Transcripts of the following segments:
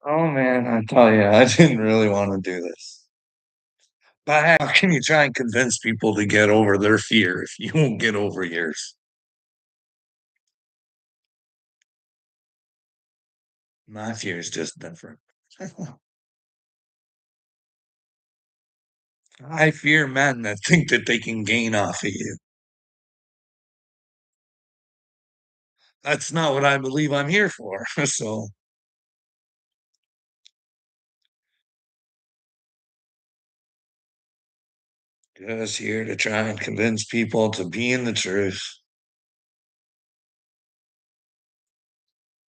Oh man, I tell you, I didn't really want to do this. But how can you try and convince people to get over their fear if you won't get over yours? My fear is just different. I fear men that think that they can gain off of you. That's not what I believe I'm here for. So just here to try and convince people to be in the truth.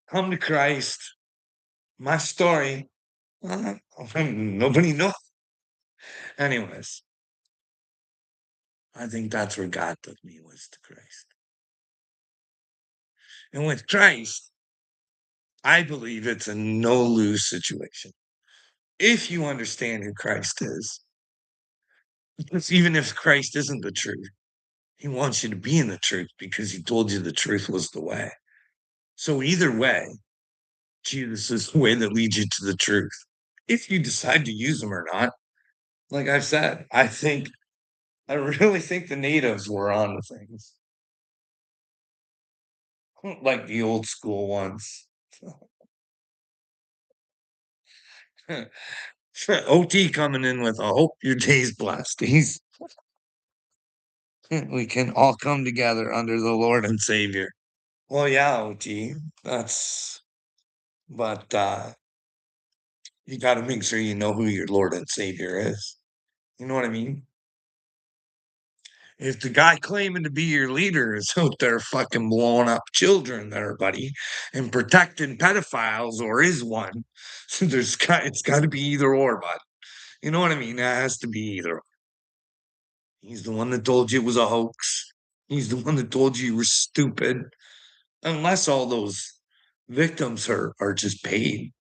Come to Christ. My story. Nobody knows. Anyways, I think that's where God took me was to Christ. And with Christ, I believe it's a no lose situation. If you understand who Christ is, because even if Christ isn't the truth, he wants you to be in the truth because he told you the truth was the way. So, either way, Jesus is the way that leads you to the truth. If you decide to use them or not, like I've said, I really think the natives were on the things, like the old school ones. OT coming in with, I hope your day's blessed. We can all come together under the Lord and Savior. Well, yeah, OT. But you got to make sure you know who your Lord and Savior is. You know what I mean? If the guy claiming to be your leader is out there fucking blowing up children there, buddy, and protecting pedophiles or is one, it's got to be either or, bud. You know what I mean? It has to be either. He's the one that told you it was a hoax. He's the one that told you were stupid. Unless all those victims are just paid.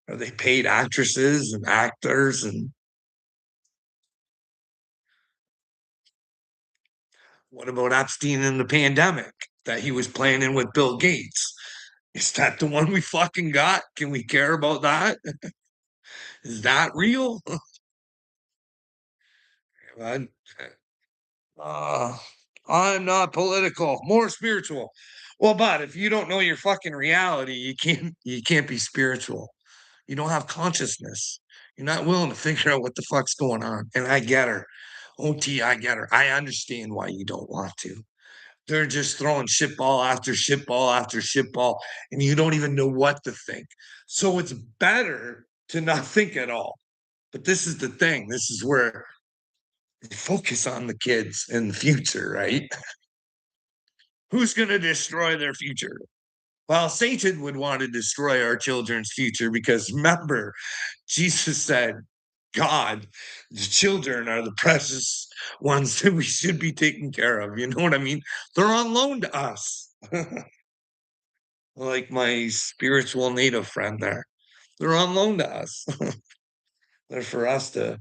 Are they paid actresses and actors? And what about Epstein in the pandemic that he was planning with Bill Gates? Is that the one we fucking got? Can we care about that? Is that real? I, uh, I'm not political, more spiritual. Well, but if you don't know your fucking reality, you can't be spiritual. You don't have consciousness. You're not willing to figure out what the fuck's going on. And I get her. OT, I get her. I understand why you don't want to. They're just throwing shit ball after shit ball after shit ball, and you don't even know what to think. So it's better to not think at all. But this is the thing. This is where you focus on the kids in the future, right? Who's going to destroy their future? Well, Satan would want to destroy our children's future because remember, Jesus said, God, the children are the precious ones that we should be taking care of. You know what I mean? They're on loan to us. Like my spiritual native friend there. They're on loan to us. They're for us to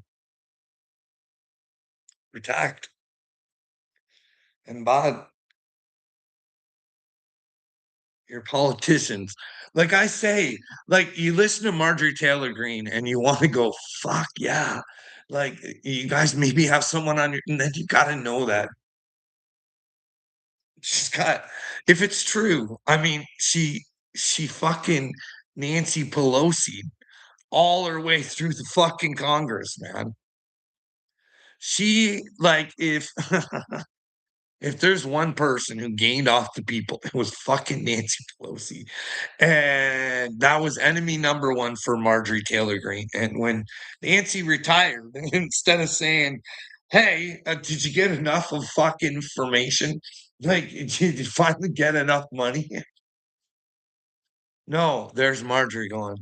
protect. And Bob, your politicians. Like I say, like you listen to Marjorie Taylor Greene and you want to go, fuck yeah. Like you guys maybe have someone on your, and then you got to know that she's got, if it's true, I mean, she fucking Nancy Pelosi all her way through the fucking Congress, man. She like if there's one person who gained off the people, it was fucking Nancy Pelosi. And that was enemy number one for Marjorie Taylor Greene. And when Nancy retired, instead of saying, hey, did you get enough of fucking information? Like, did you finally get enough money? No, there's Marjorie going,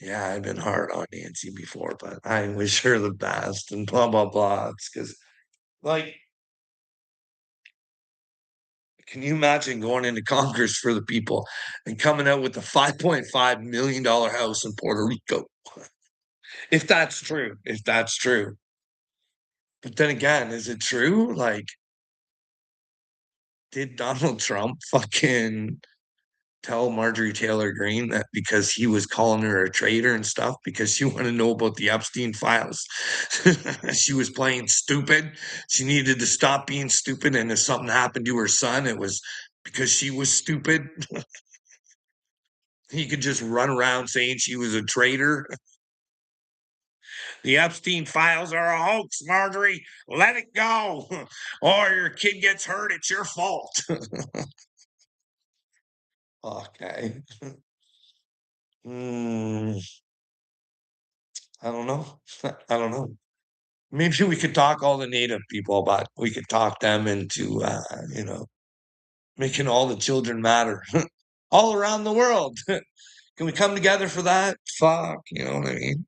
yeah, I've been hard on Nancy before, but I wish her the best and blah, blah, blah. It's because, like, can you imagine going into Congress for the people and coming out with a $5.5 million house in Puerto Rico? If that's true, if that's true. But then again, is it true? Like, did Donald Trump fucking tell Marjorie Taylor Greene that because he was calling her a traitor and stuff because she wanted to know about the Epstein files. She was playing stupid. She needed to stop being stupid. And if something happened to her son, it was because she was stupid. He could just run around saying she was a traitor. The Epstein files are a hoax, Marjorie. Let it go. Or your kid gets hurt. It's your fault. Okay. Mm, I don't know. I don't know. Maybe we could talk all the native people about we could talk them into making all the children matter all around the world. Can we come together for that? Fuck, you know what I mean?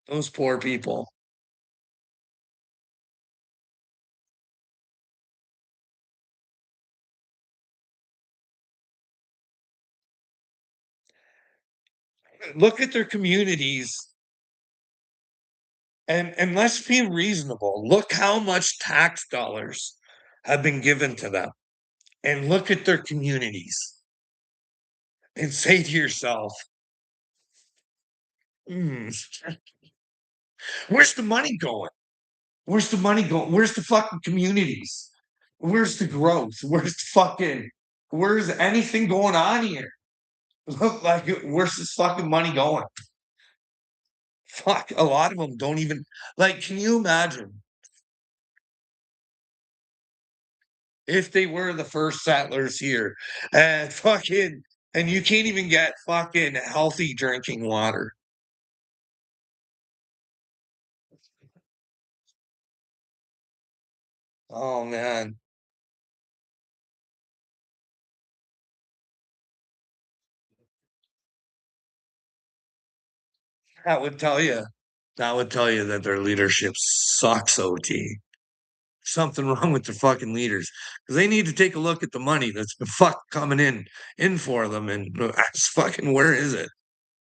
Those poor people. Look at their communities and let's be reasonable. Look how much tax dollars have been given to them. And look at their communities and say to yourself, "Hmm, where's the money going? Where's the money going? Where's the fucking communities? Where's the growth? Where's anything going on here? Look like where's this fucking money going? Fuck, a lot of them don't even like. Can you imagine if they were the first settlers here and you can't even get fucking healthy drinking water? Oh man, that would tell you. That would tell you that their leadership sucks. OT. Something wrong with the fucking leaders because they need to take a look at the money that's been coming in for them and it's fucking where is it?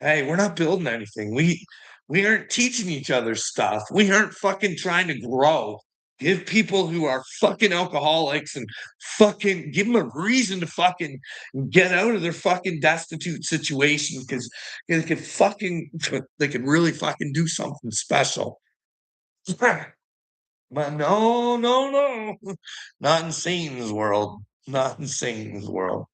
Hey, we're not building anything. We aren't teaching each other stuff. We aren't fucking trying to grow. Give people who are fucking alcoholics and fucking give them a reason to fucking get out of their fucking destitute situation because they could fucking they could really fucking do something special. But no, no, no. Not in Satan's world. Not in Satan's world.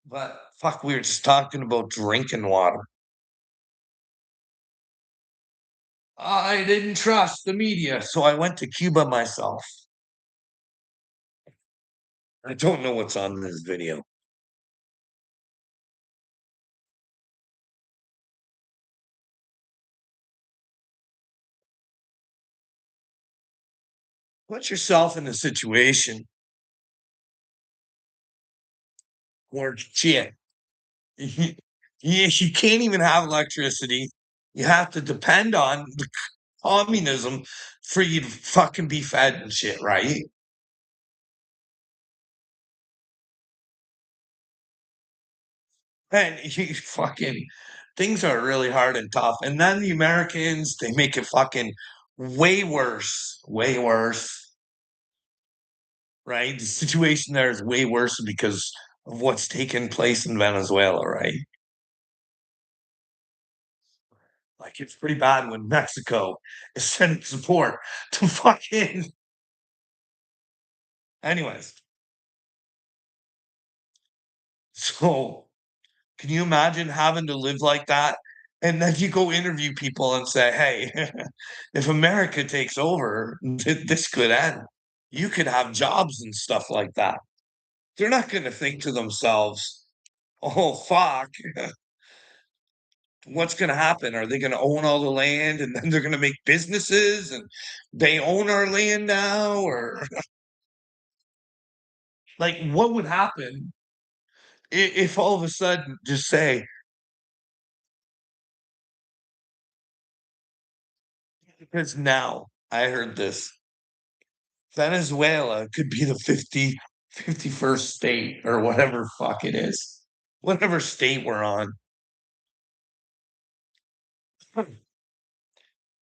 But fuck, we were just talking about drinking water. I didn't trust the media, so I went to Cuba myself. I don't know what's on this video. Put yourself in a situation where shit, you, you can't even have electricity. You have to depend on the communism for you to fucking be fed and shit, right? And you fucking things are really hard and tough. And then the Americans, they make it fucking way worse, right? The situation there is way worse because of what's taken place in Venezuela, right? Like it's pretty bad when Mexico is sending support to fucking. Anyways, so can you imagine having to live like that? And then you go interview people and say, hey, if America takes over, this could end. You could have jobs and stuff like that. They're not going to think to themselves, oh, fuck, what's going to happen? Are they going to own all the land and then they're going to make businesses and they own our land now? Or like, what would happen if all of a sudden, just say, because now I heard this Venezuela could be the 51st state or whatever fuck it is, whatever state we're on.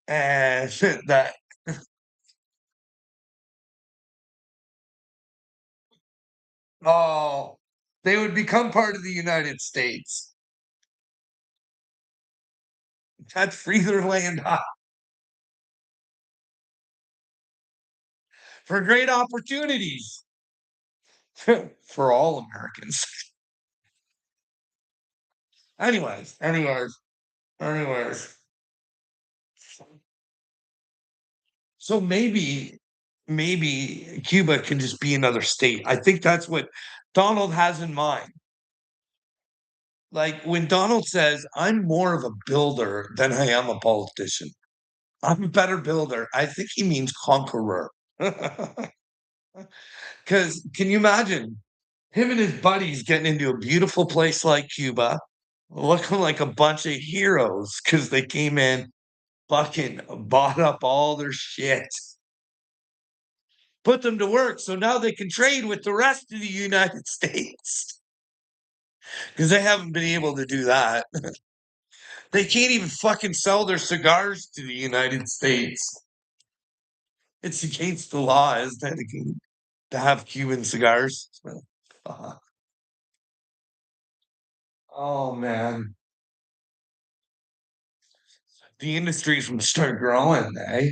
And that Oh, they would become part of the United States. That's free their land up for great opportunities for all Americans. Anyways. So maybe Cuba can just be another state. I think that's what Donald has in mind. Like when Donald says, I'm more of a builder than I am a politician. I'm a better builder. I think he means conqueror. Because can you imagine him and his buddies getting into a beautiful place like Cuba, looking like a bunch of heroes because they came in, fucking bought up all their shit, put them to work. So now they can trade with the rest of the United States because they haven't been able to do that. They can't even fucking sell their cigars to the United States. It's against the law, isn't it, to have Cuban cigars? Uh, oh man, the industries would start growing, eh?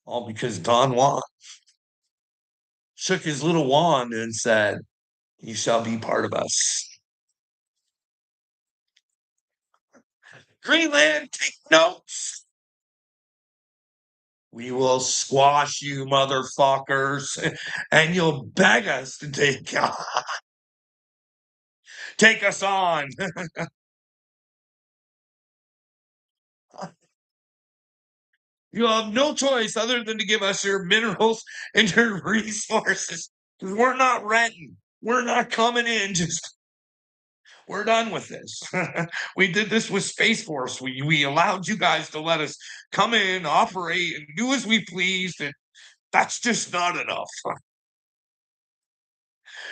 All because Don Juan shook his little wand and said, "You shall be part of us." Greenland, take notes. We will squash you, motherfuckers, and you'll beg us to take us on. You have no choice other than to give us your minerals and your resources. Because we're not renting. We're not coming in. Just we're done with this. We did this with Space Force. We allowed you guys to let us come in, operate, and do as we pleased, and that's just not enough.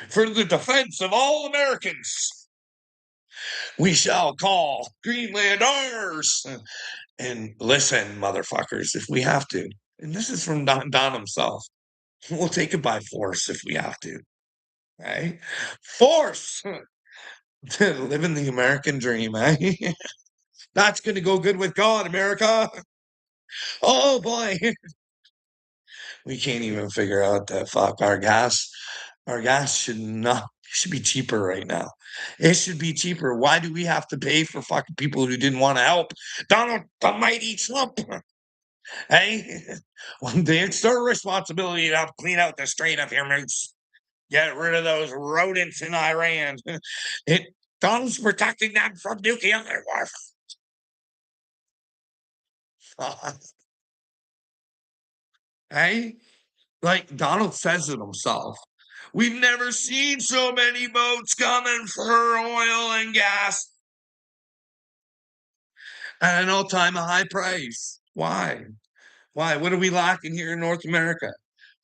For the defense of all Americans, we shall call Greenland ours. And listen, motherfuckers, if we have to, and this is from Don himself, we'll take it by force if we have to. Right? Force to live in the American dream, eh? That's going to go good with God, America. Oh boy. We can't even figure out that fuck our gas. Our gas should be cheaper right now. It should be cheaper. Why do we have to pay for fucking people who didn't want to help? Donald the mighty Trump. Hey, one day it's their responsibility to help clean out the strait of Hormuz. Get rid of those rodents in Iran. It Donald's protecting them from nuclear warfare. Hey, like Donald says it himself. We've never seen so many boats coming for oil and gas at an all-time high price. Why? Why? What are we lacking here in North America?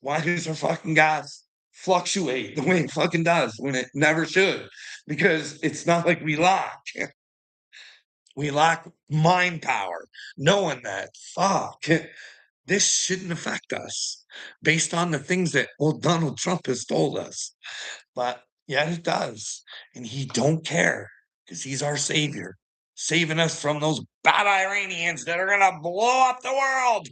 Why does our fucking gas fluctuate the way it fucking does when it never should? Because it's not like we lack. We lack mind power, knowing that, fuck, this shouldn't affect us based on the things that old Donald Trump has told us. But yet it does. And he don't care because he's our savior, saving us from those bad Iranians that are going to blow up the world.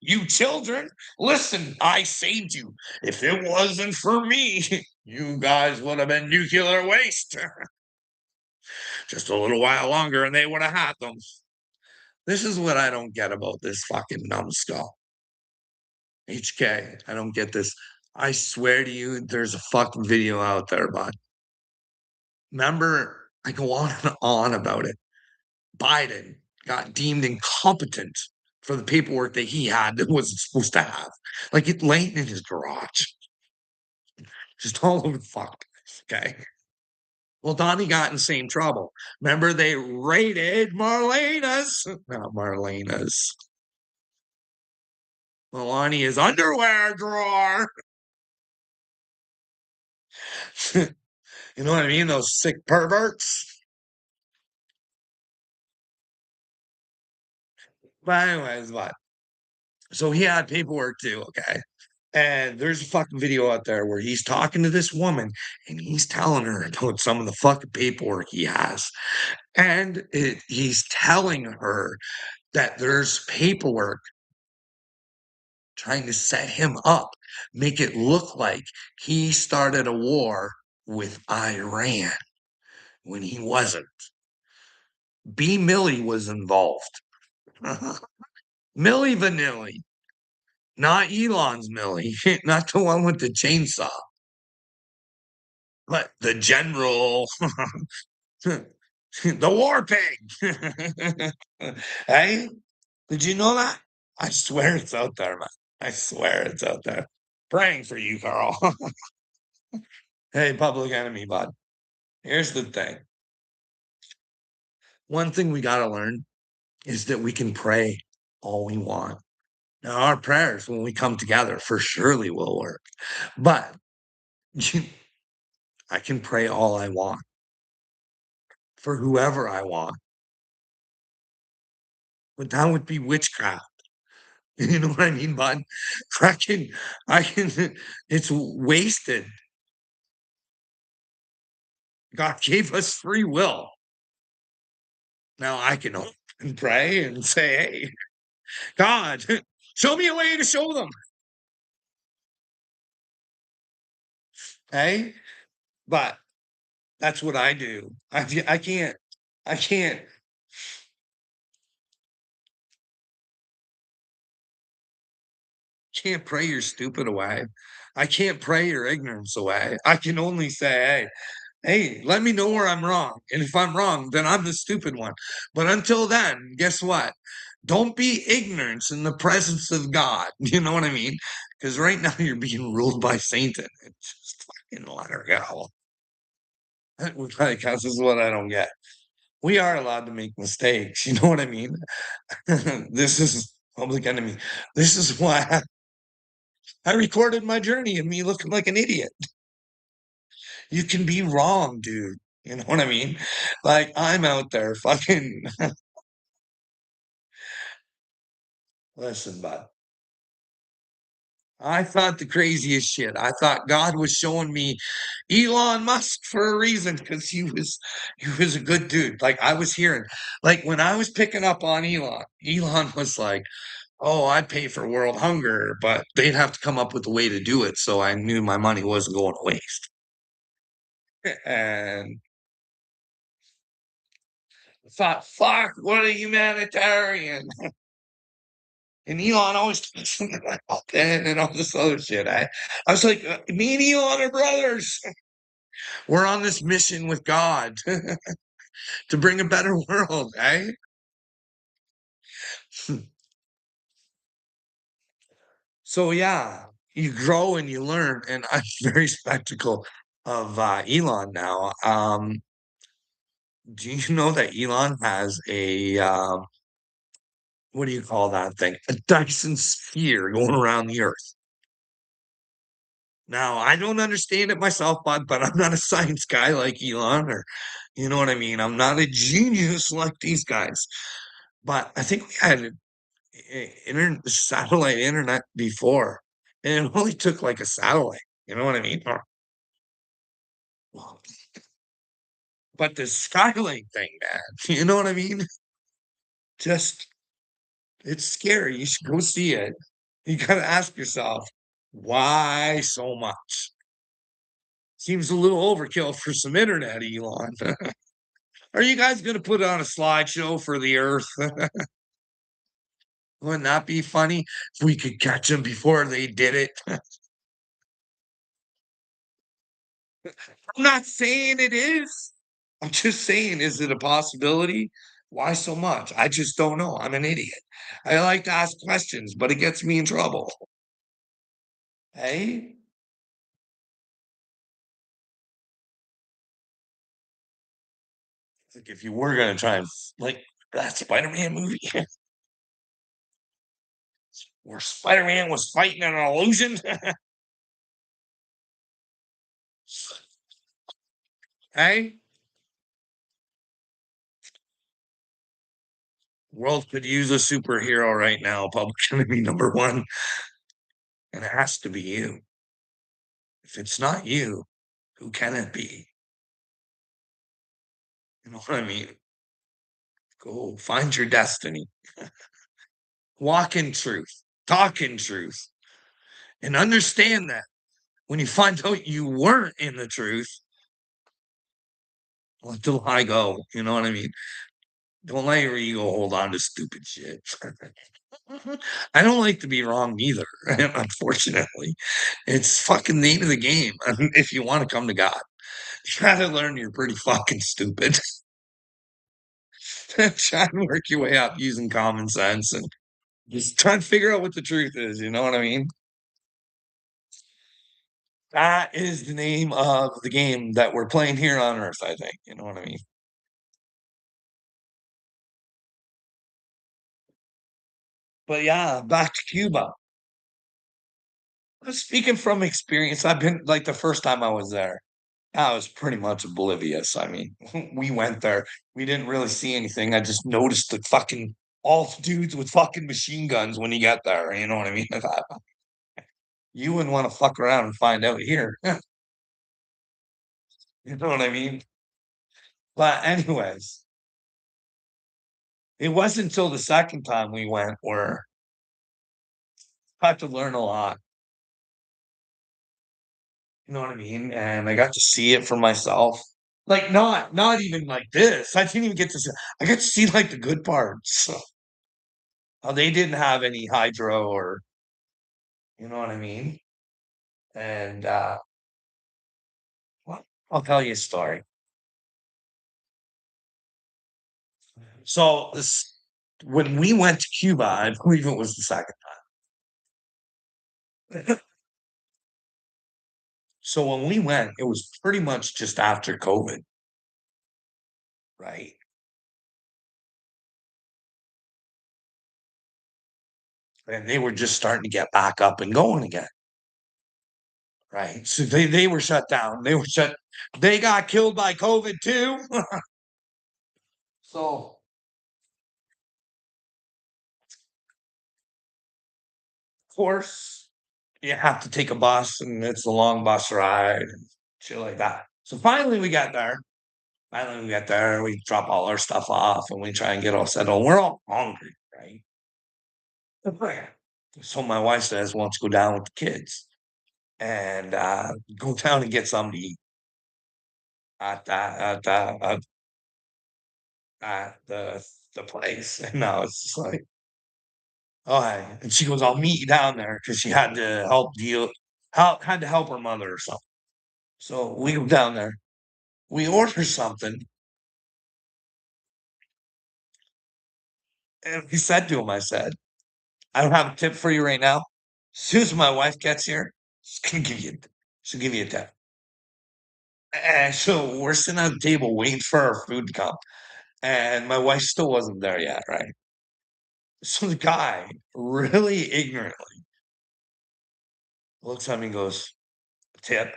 You children, listen, I saved you. If it wasn't for me, you guys would have been nuclear waste. Just a little while longer and they would have had them. This is what I don't get about this fucking numbskull. HK, I don't get this. I swear to you, there's a fucking video out there, bud. Remember, I go on and on about it. Biden got deemed incompetent for the paperwork that he had that wasn't supposed to have. Like it laying in his garage, just all over the fuck place. Okay. Well, Donnie got in the same trouble. Remember, they raided Marlena's, not Marlena's, Melania's underwear drawer. You know what I mean? Those sick perverts. But anyways, what? So he had paperwork too. Okay. And there's a fucking video out there where he's talking to this woman and he's telling her about some of the fucking paperwork he has. And he's telling her that there's paperwork trying to set him up, make it look like he started a war with Iran when he wasn't. B. Millie was involved. Millie Vanilli, not Elon's Millie, not the one with the chainsaw, but the general, the war pig. Hey, did you know that? I swear it's out there, man. I swear it's out there. Praying for you, Carl. Hey, public enemy, bud. Here's the thing. One thing we got to learn is that we can pray all we want. Now, our prayers, when we come together, for surely will work. But I can pray all I want for whoever I want, but that would be witchcraft. You know what I mean, bud? I can, I can, it's wasted. God gave us free will. Now I can hope and pray and say, hey, God, show me a way to show them. Hey, but that's what I do. I can't pray your stupid away. I can't pray your ignorance away. I can only say, hey, let me know where I'm wrong. And if I'm wrong, then I'm the stupid one. But until then, guess what? Don't be ignorant in the presence of God. You know what I mean? Because right now you're being ruled by Satan. Just fucking let her go. Like, this is what I don't get. We are allowed to make mistakes. You know what I mean? This is public enemy. This is why I recorded my journey of me looking like an idiot. You can be wrong, dude. You know what I mean? Like, I'm out there fucking. Listen, bud. I thought the craziest shit. I thought God was showing me Elon Musk for a reason because he was a good dude. Like I was hearing, like when I was picking up on Elon, Elon was like, "Oh, I'd pay for world hunger, but they'd have to come up with a way to do it." So I knew my money wasn't going to waste. And I thought, "Fuck, what a humanitarian!" And Elon always talks about that and all this other shit. I was like, me and Elon are brothers. We're on this mission with God to bring a better world, eh? So yeah, you grow and you learn, and I'm very skeptical of Elon now. Do you know that Elon has a what do you call that thing? A Dyson sphere going around the Earth. Now, I don't understand it myself, but I'm not a science guy like Elon, or you know what I mean. I'm not a genius like these guys. But I think we had satellite internet before, and it only took like a satellite. You know what I mean? But the Skylink thing, man, you know what I mean? Just it's scary. You should go see it. You gotta ask yourself, why so much? Seems a little overkill for some internet, Elon. Are you guys gonna put on a slideshow for the Earth? Wouldn't that be funny if we could catch them before they did it? I'm not saying it is. I'm just saying, is it a possibility? Why so much? I just don't know. I'm an idiot. I like to ask questions, but it gets me in trouble. Hey, like if you were gonna try and like that Spider-Man movie where Spider-Man was fighting an illusion, hey, world could use a superhero right now. Public enemy number one. and it has to be you. If it's not you, who can it be? You know what I mean? Go find your destiny. Walk in truth. Talk in truth. And understand that when you find out you weren't in the truth, let the lie go. You know what I mean? Don't let your ego hold on to stupid shit. I don't like to be wrong either, unfortunately. It's fucking the name of the game. If you want to come to God, you gotta learn you're pretty fucking stupid. Try and work your way up using common sense and just try and figure out what the truth is. You know what I mean? That is the name of the game that we're playing here on Earth, I think. You know what I mean? But yeah, back to Cuba. Speaking from experience, I've been like the first time I was there, I was pretty much oblivious. I mean, we went there, we didn't really see anything. I just noticed the fucking all the dudes with fucking machine guns when you get there. You know what I mean? I thought, you wouldn't want to fuck around and find out here. You know what I mean? But anyways, it wasn't until the second time we went where I had to learn a lot. You know what I mean? And I got to see it for myself. Like not even like this. I didn't even get to see I get to see like the good parts. So, they didn't have any hydro or you know what I mean? And well, I'll tell you a story. So this when we went to Cuba, I believe it was the second time. So when we went, it was pretty much just after COVID, right? And they were just starting to get back up and going again, right? So they were shut down. They got killed by COVID too. So of course you have to take a bus and it's a long bus ride and shit like that. So finally we got there. Finally we got there. We drop all our stuff off and we try and get all settled. We're all hungry, right? So my wife says, "Why don't you go down with the kids and go down and get something to eat at the place?" And now it's just like, "Oh, hey." And she goes, "I'll meet you down there," because she had to had to help her mother or something. So we go down there. We order something, and he said to him, I said, "I don't have a tip for you right now. As soon as my wife gets here, she'll give you a tip." And so we're sitting at the table waiting for our food to come, and my wife still wasn't there yet, right? So the guy, really ignorantly, looks at me and goes, "Tip."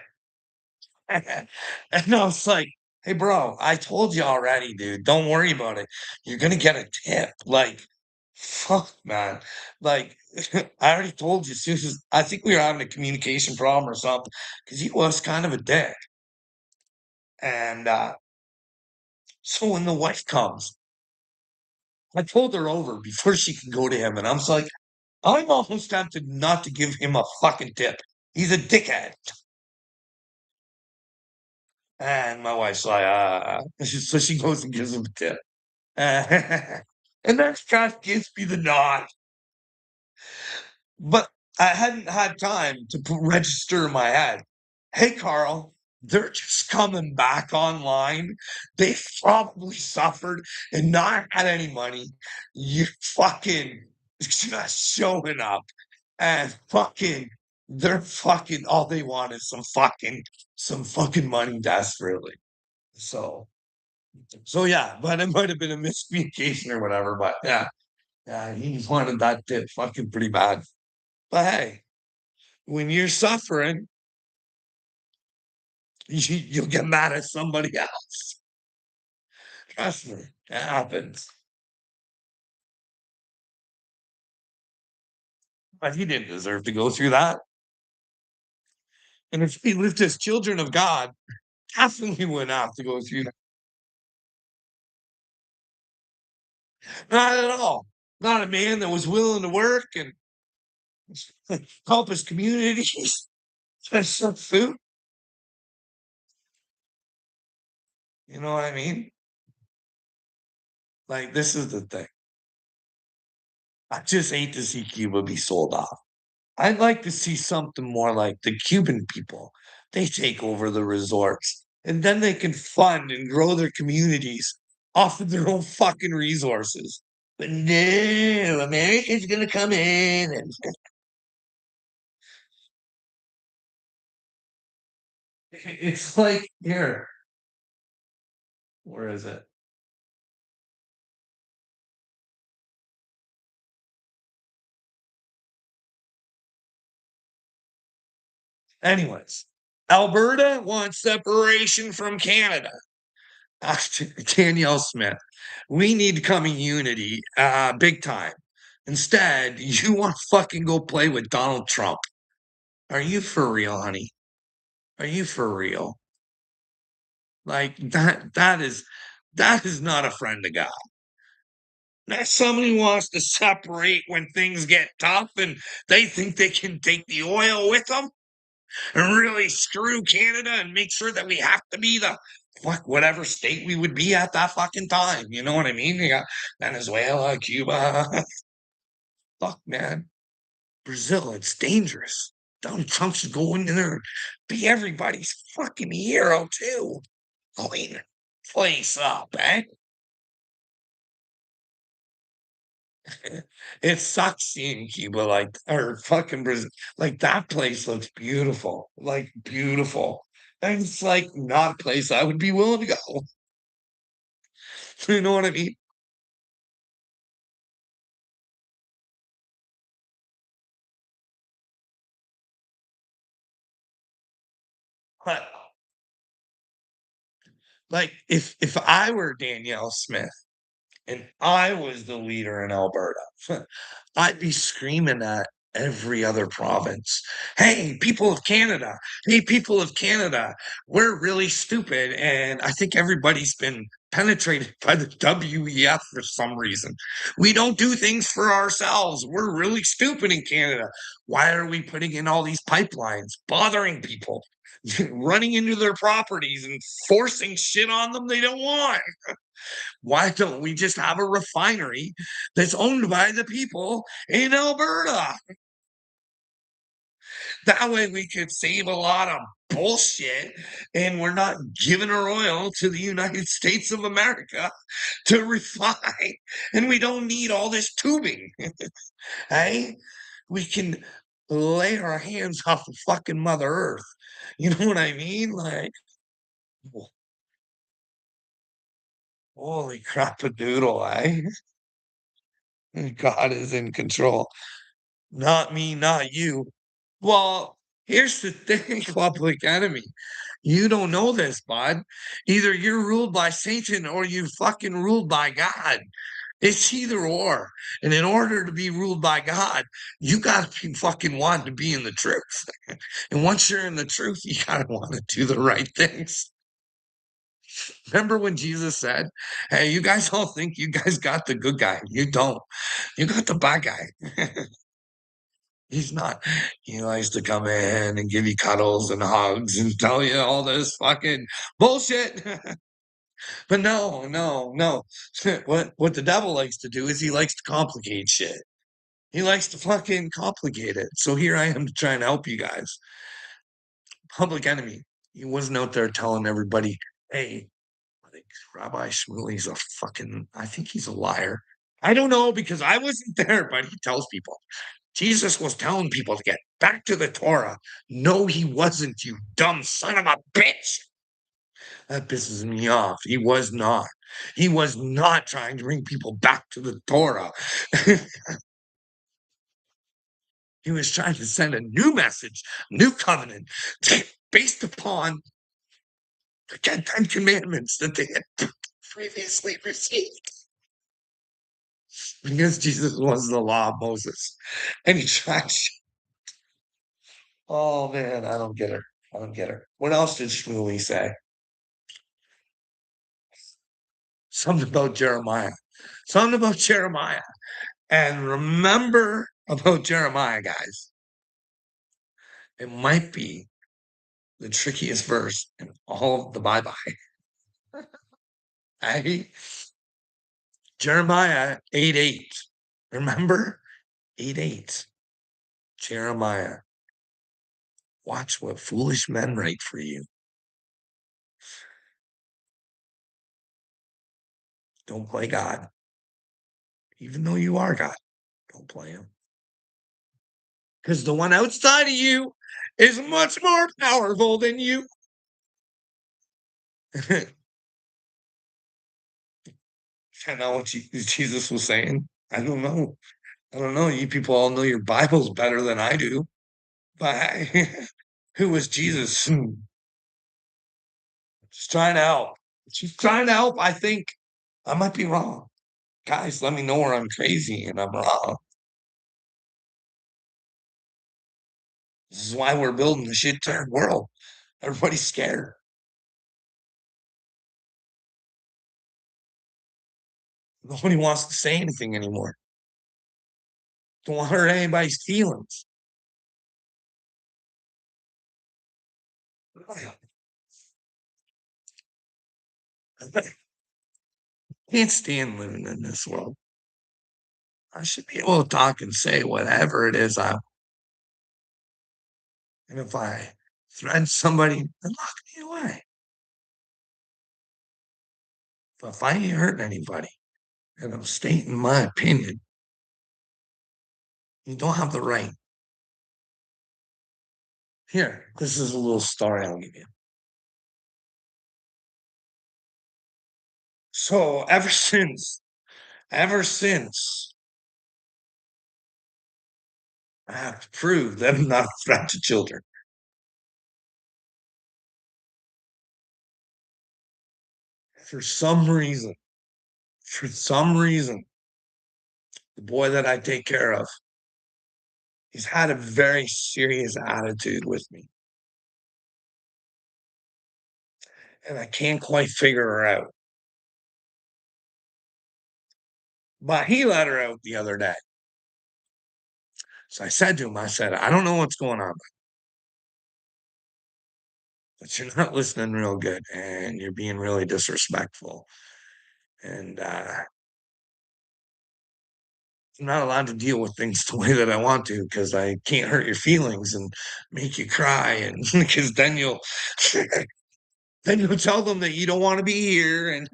And I was like, "Hey, bro, I told you already, dude. Don't worry about it. You're gonna get a tip." Like, fuck, man. Like, I already told you. As soon as I think we were having a communication problem or something, because he was kind of a dick. And so when the wife comes, I pulled her over before she could go to him, and I was like, I'm almost tempted not to give him a fucking tip. He's a dickhead. And my wife's like, so she goes and gives him a tip. And then Scott gives me the nod. But I hadn't had time to register in my head. Hey, Carl, they're just coming back online. They probably suffered and not had any money. You fucking just showing up and fucking, they're fucking, all they want is some fucking money desperately. So, so yeah, but it might have been a miscommunication or whatever. But yeah, yeah, he wanted that tip fucking pretty bad. But hey, when you're suffering, you'll get mad at somebody else. Trust me, it happens. but he didn't deserve to go through that. And if we lived as children of God, definitely wouldn't have to go through that. Not at all. Not a man that was willing to work and help his communities, just some food. You know what I mean? Like, this is the thing. I just hate to see Cuba be sold off. I'd like to see something more like the Cuban people. They take over the resorts and then they can fund and grow their communities off of their own fucking resources. But no, America's gonna come in and it's like here. Where is it? Anyways, Alberta wants separation from Canada. Danielle Smith, we need coming unity, big time. Instead, you want to fucking go play with Donald Trump. Are you for real, honey? Are you for real? Like that is not a friend of God. That's somebody who wants to separate when things get tough and they think they can take the oil with them and really screw Canada and make sure that we have to be the fuck whatever state we would be at that fucking time. You know what I mean? You got Venezuela, Cuba. Fuck, man. Brazil, it's dangerous. Donald Trump should go in there and be everybody's fucking hero too. Clean the place up, eh? It sucks seeing Cuba like or fucking Brazil. Like that place looks beautiful. Like beautiful. And it's like not a place I would be willing to go. You know what I mean? But like if I were Danielle Smith and I was the leader in Alberta, I'd be screaming at every other province. Hey, people of Canada. Hey, people of Canada. We're really stupid. And I think everybody's been penetrated by the WEF for some reason. We don't do things for ourselves. We're really stupid in Canada. Why are we putting in all these pipelines, bothering people, running into their properties and forcing shit on them they don't want? Why don't we just have a refinery that's owned by the people in Alberta? That way we could save a lot of bullshit and we're not giving our oil to the United States of America to refine. And we don't need all this tubing. Hey, we can lay our hands off of fucking Mother Earth. You know what I mean? Like, holy crap a doodle, eh? God is in control. Not me, not you. Well, here's the thing, public enemy. You don't know this, bud. Either you're ruled by Satan or you fucking ruled by God. It's either or. And in order to be ruled by God, you gotta be fucking wanting to be in the truth. And once you're in the truth, you gotta want to do the right things. Remember when Jesus said, hey, you guys all think you guys got the good guy. You don't. You got the bad guy. He's not. He likes to come in and give you cuddles and hugs and tell you all this fucking bullshit. But no, no, no. What the devil likes to do is he likes to complicate shit. He likes to fucking complicate it. So here I am to try and help you guys. Public enemy. He wasn't out there telling everybody, hey, I think Rabbi Shmuley's a fucking, I think he's a liar. I don't know because I wasn't there, but he tells people. Jesus was telling people to get back to the Torah. No, he wasn't, you dumb son of a bitch. That pisses me off. He was not. He was not trying to bring people back to the Torah. He was trying to send a new message, new covenant, based upon the Ten Commandments that they had previously received. because Jesus was the law of Moses. And he tries. Oh man, I don't get her. I don't get her. What else did Shmuley say? Something about Jeremiah. Something about Jeremiah. And remember about Jeremiah, guys. It might be the trickiest verse in all of the Bible. I, Jeremiah 8:8. Remember? 8:8. Jeremiah. Watch what foolish men write for you. Don't play God. Even though you are God, don't play him. Because the one outside of you is much more powerful than you. I know what Jesus was saying. I don't know. I don't know. You people all know your Bibles better than I do. But who was Jesus? She's trying to help. She's trying to help. I think I might be wrong. Guys, let me know where I'm crazy and I'm wrong. This is why we're building the shit turn world. Everybody's scared. Nobody wants to say anything anymore. Don't want to hurt anybody's feelings. I can't stand living in this world. I should be able to talk and say whatever it is I. And if I threaten somebody, then lock me away. If I ain't hurting anybody and I'm stating my opinion, you don't have the right. Here, this is a little story I'll give you. So ever since I have to prove that I'm not a threat to children. For some reason, for some reason, the boy that I take care of, he's had a very serious attitude with me. And I can't quite figure her out. But he let her out the other day. So I said to him, I said, I don't know what's going on, but you're not listening real good and you're being really disrespectful. And I'm not allowed to deal with things the way that I want to because I can't hurt your feelings and make you cry. And because then you'll tell them that you don't want to be here. And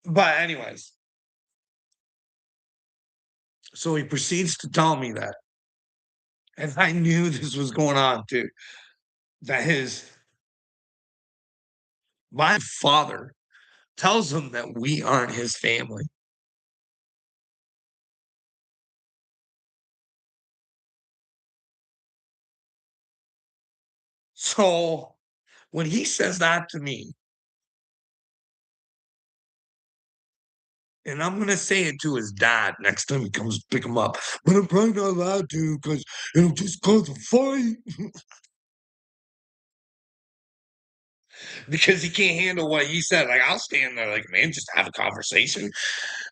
but anyways, so he proceeds to tell me that. And I knew this was going on too. That my father tells him that we aren't his family. So when he says that to me, and I'm gonna say it to his dad next time he comes to pick him up, but I'm probably not allowed to because it'll just cause a fight because he can't handle what he said. Like I'll stand there, like man, just have a conversation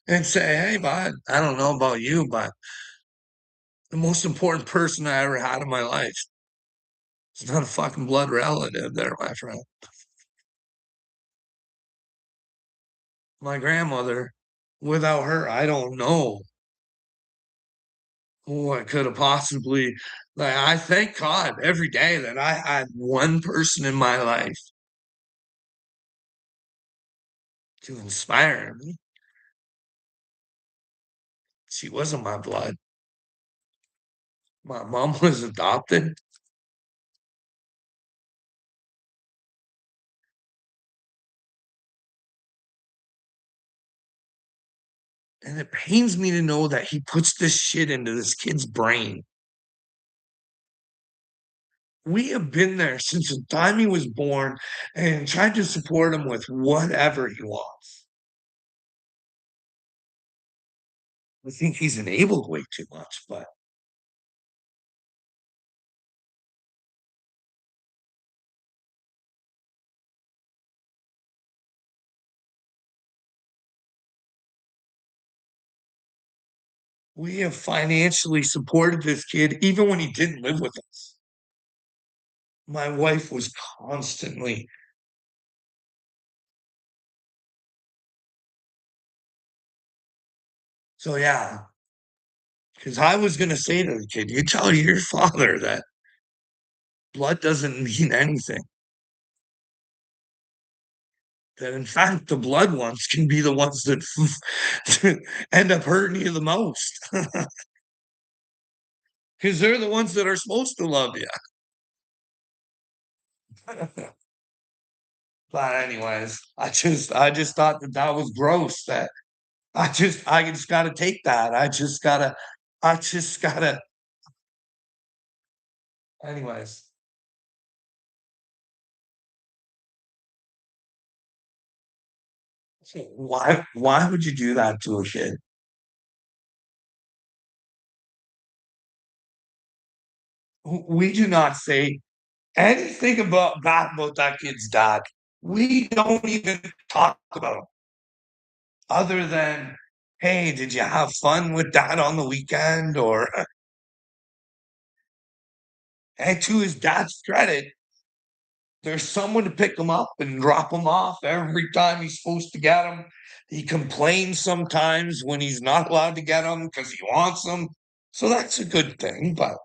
and say, "Hey, bud, I don't know about you, but the most important person I ever had in my life is not a fucking blood relative, there, my friend. My grandmother. Without her, I don't know what could have possibly. Like I thank God every day that I had one person in my life to inspire me. She wasn't my blood. My mom was adopted. And it pains me to know that he puts this shit into this kid's brain. We have been there since the time he was born and tried to support him with whatever he wants. I think he's enabled way too much, but we have financially supported this kid even when he didn't live with us. My wife was constantly so yeah, because I was gonna say to the kid, you tell your father that blood doesn't mean anything. That in fact the blood ones can be the ones that end up hurting you the most. Because they're the ones that are supposed to love you. But anyways, I just thought that that was gross. That I just gotta take that. I just gotta. Anyways, why would you do that to a kid? We do not say anything about bad about that kid's dad. We don't even talk about him other than, hey, did you have fun with dad on the weekend? Or and to his dad's credit, there's someone to pick him up and drop him off every time he's supposed to get him. He complains sometimes when he's not allowed to get him because he wants them. So that's a good thing. But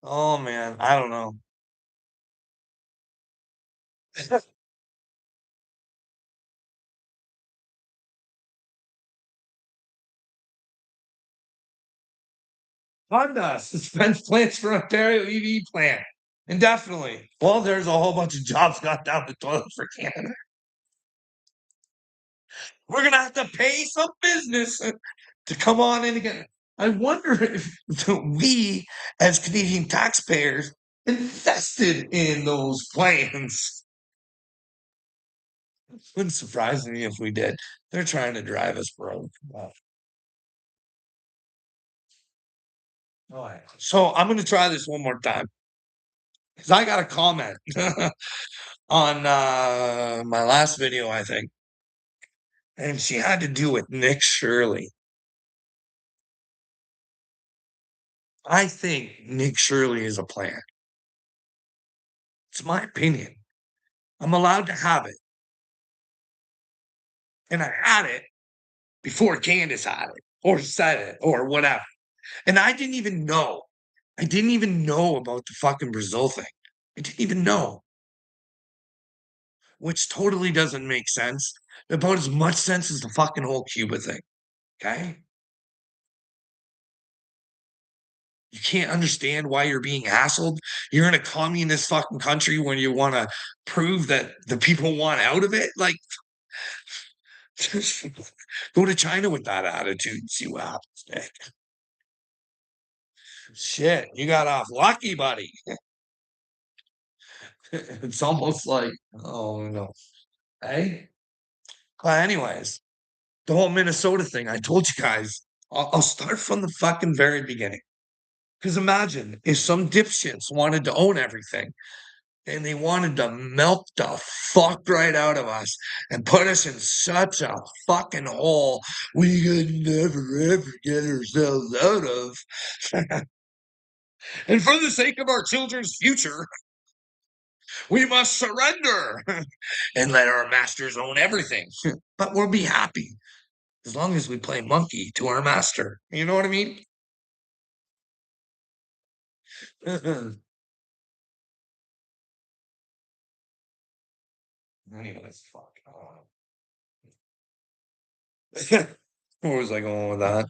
oh man, I don't know. Honda suspends plans for Ontario EV plant indefinitely. Well, there's a whole bunch of jobs got down the toilet for Canada. We're gonna have to pay some business to come on in again. I wonder if we, as Canadian taxpayers, invested in those plans. Wouldn't surprise me if we did. They're trying to drive us broke. All right. So I'm going to try this one more time because I got a comment on my last video, I think, and she had to do with Nick Shirley. I think Nick Shirley is a plan. It's my opinion. I'm allowed to have it. And I had it before Candace had it or said it or whatever. And I didn't even know. I didn't even know about the fucking Brazil thing. I didn't even know, which totally doesn't make sense. About as much sense as the fucking whole Cuba thing. Okay. You can't understand why you're being hassled. You're in a communist fucking country when you want to prove that the people want out of it. Like, go to China with that attitude and see what happens, Nick. Shit, you got off lucky, buddy. It's almost like, oh no. Hey? But anyways, the whole Minnesota thing, I told you guys, I'll start from the fucking very beginning. Because imagine if some dipshits wanted to own everything and they wanted to milk the fuck right out of us and put us in such a fucking hole we could never ever get ourselves out of. And for the sake of our children's future, we must surrender and let our masters own everything. But we'll be happy as long as we play monkey to our master. You know what I mean? Anyways, fuck. Where was I going with that?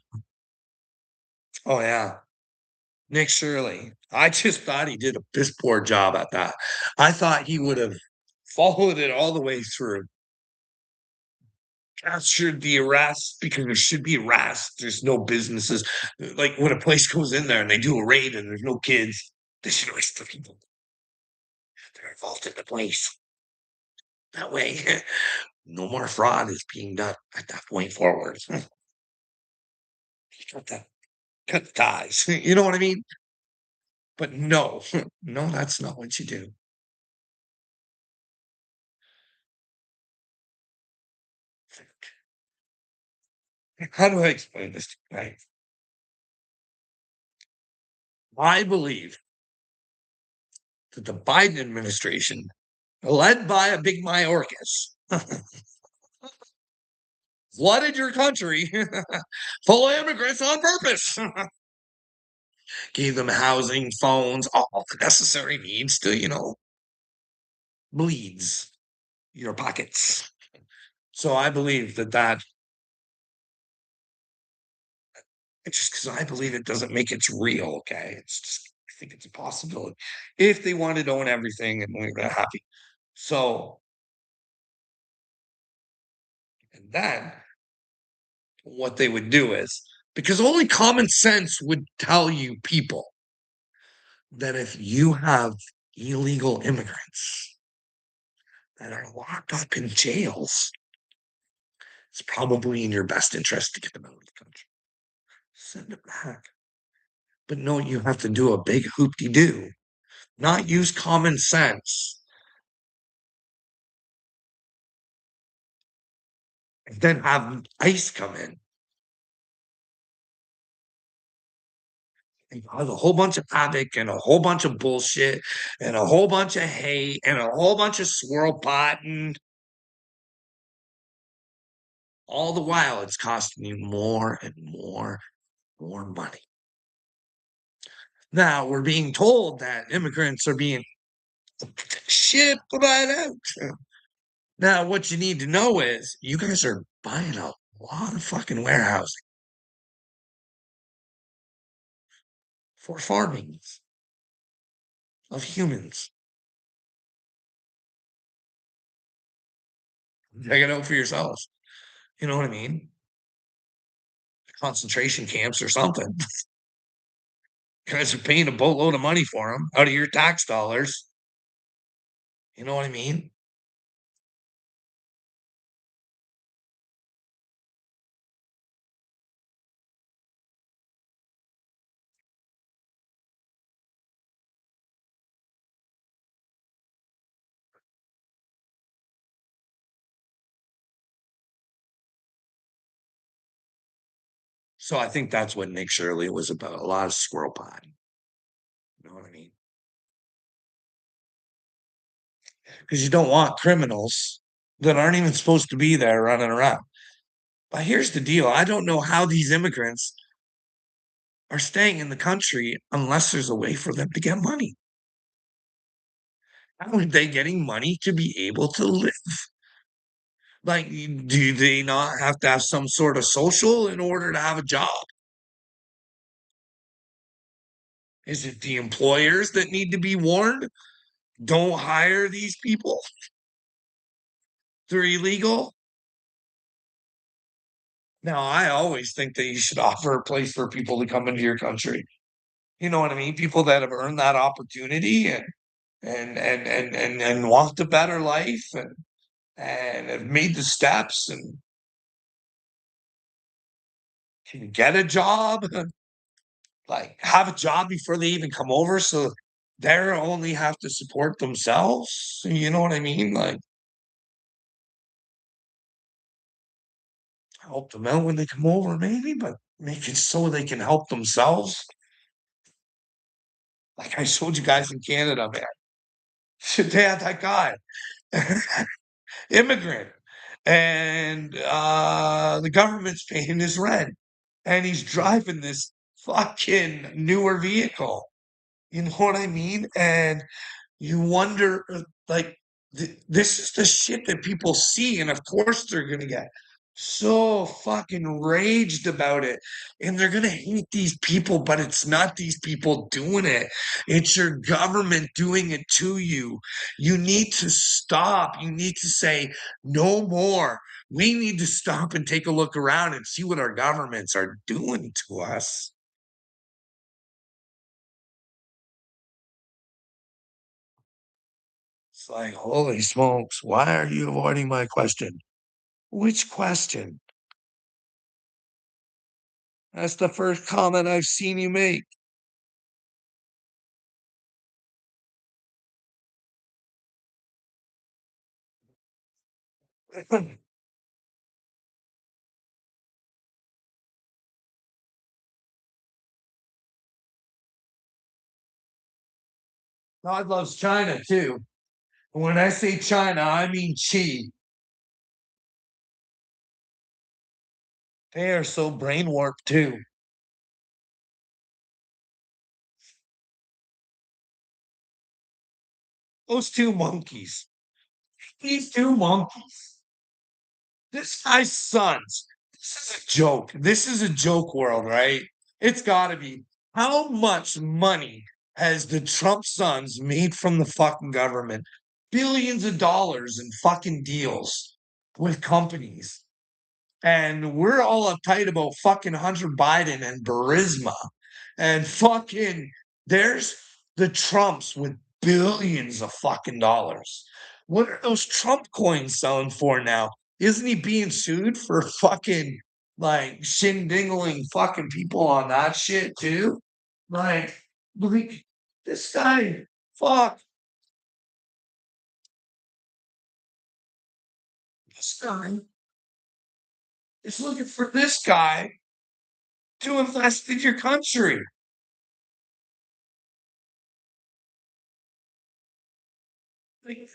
Oh yeah, Nick Shirley. I just thought he did a piss poor job at that. I thought he would have followed it all the way through. Captured the arrest because there should be arrests. There's no businesses. Like when a place goes in there and they do a raid and there's no kids, they should arrest the people. they're vaulted into place. That way, no more fraud is being done at that point forward. You cut that cut the ties. You know what I mean? But no, no, that's not what you do. How do I explain this to you? Right? I believe that the Biden administration, led by a big Mayorkas, flooded your country full of immigrants on purpose. Gave them housing, phones, all the necessary needs to, bleeds your pockets. So I believe that it's just because I believe it doesn't make it real. Okay, it's just I think it's a possibility if they wanted to own everything and we were happy. So and then what they would do is because only common sense would tell you people that if you have illegal immigrants that are locked up in jails, it's probably in your best interest to get them out of the country. Send them back. But no, you have to do a big hoop-de-doo, not use common sense, and then have ICE come in and cause a whole bunch of havoc and a whole bunch of bullshit and a whole bunch of hate and a whole bunch of swirl pot and all the while it's costing you more and more money. Now we're being told that immigrants are being shipped right out. Now, what you need to know is you guys are buying a lot of fucking warehousing for farming of humans. Check it out for yourselves. You know what I mean? Concentration camps or something. You guys are paying a boatload of money for them out of your tax dollars. You know what I mean? So I think that's what Nick Shirley was about. A lot of squirrel pie. You know what I mean? Because you don't want criminals that aren't even supposed to be there running around. But here's the deal. I don't know how these immigrants are staying in the country unless there's a way for them to get money. How are they getting money to be able to live? Like, do they not have to have some sort of social in order to have a job? Is it the employers that need to be warned? Don't hire these people. They're illegal. Now, I always think that you should offer a place for people to come into your country. You know what I mean? People that have earned that opportunity and want a better life and have made the steps and can get a job, like have a job before they even come over, so they only have to support themselves. You know what I mean? Like help them out when they come over, maybe, but make it so they can help themselves. Like I showed you guys in Canada, man. They had that guy, immigrant, and the government's paying his rent, and he's driving this fucking newer vehicle. You know what I mean? And you wonder, like, this is the shit that people see, and of course they're gonna get so fucking raged about it, and they're gonna hate these people, but it's not these people doing it. It's your government doing it to you. You need to stop. You need to say no more. We need to stop and take a look around and see what our governments are doing to us. It's like, holy smokes, why are you avoiding my question? Which question? That's the first comment I've seen you make. God loves China too. When I say China, I mean Chi. They are so brain warped too. Those two monkeys. These two monkeys. This guy's sons. This is a joke. This is a joke world, right? It's got to be. How much money has the Trump sons made from the fucking government? Billions of dollars in fucking deals with companies. And we're all uptight about fucking Hunter Biden and Burisma. And fucking, there's the Trumps with billions of fucking dollars. What are those Trump coins selling for now? Isn't he being sued for fucking like shindingling fucking people on that shit too? Like this guy, fuck, this guy is looking for this guy to invest in your country. Like,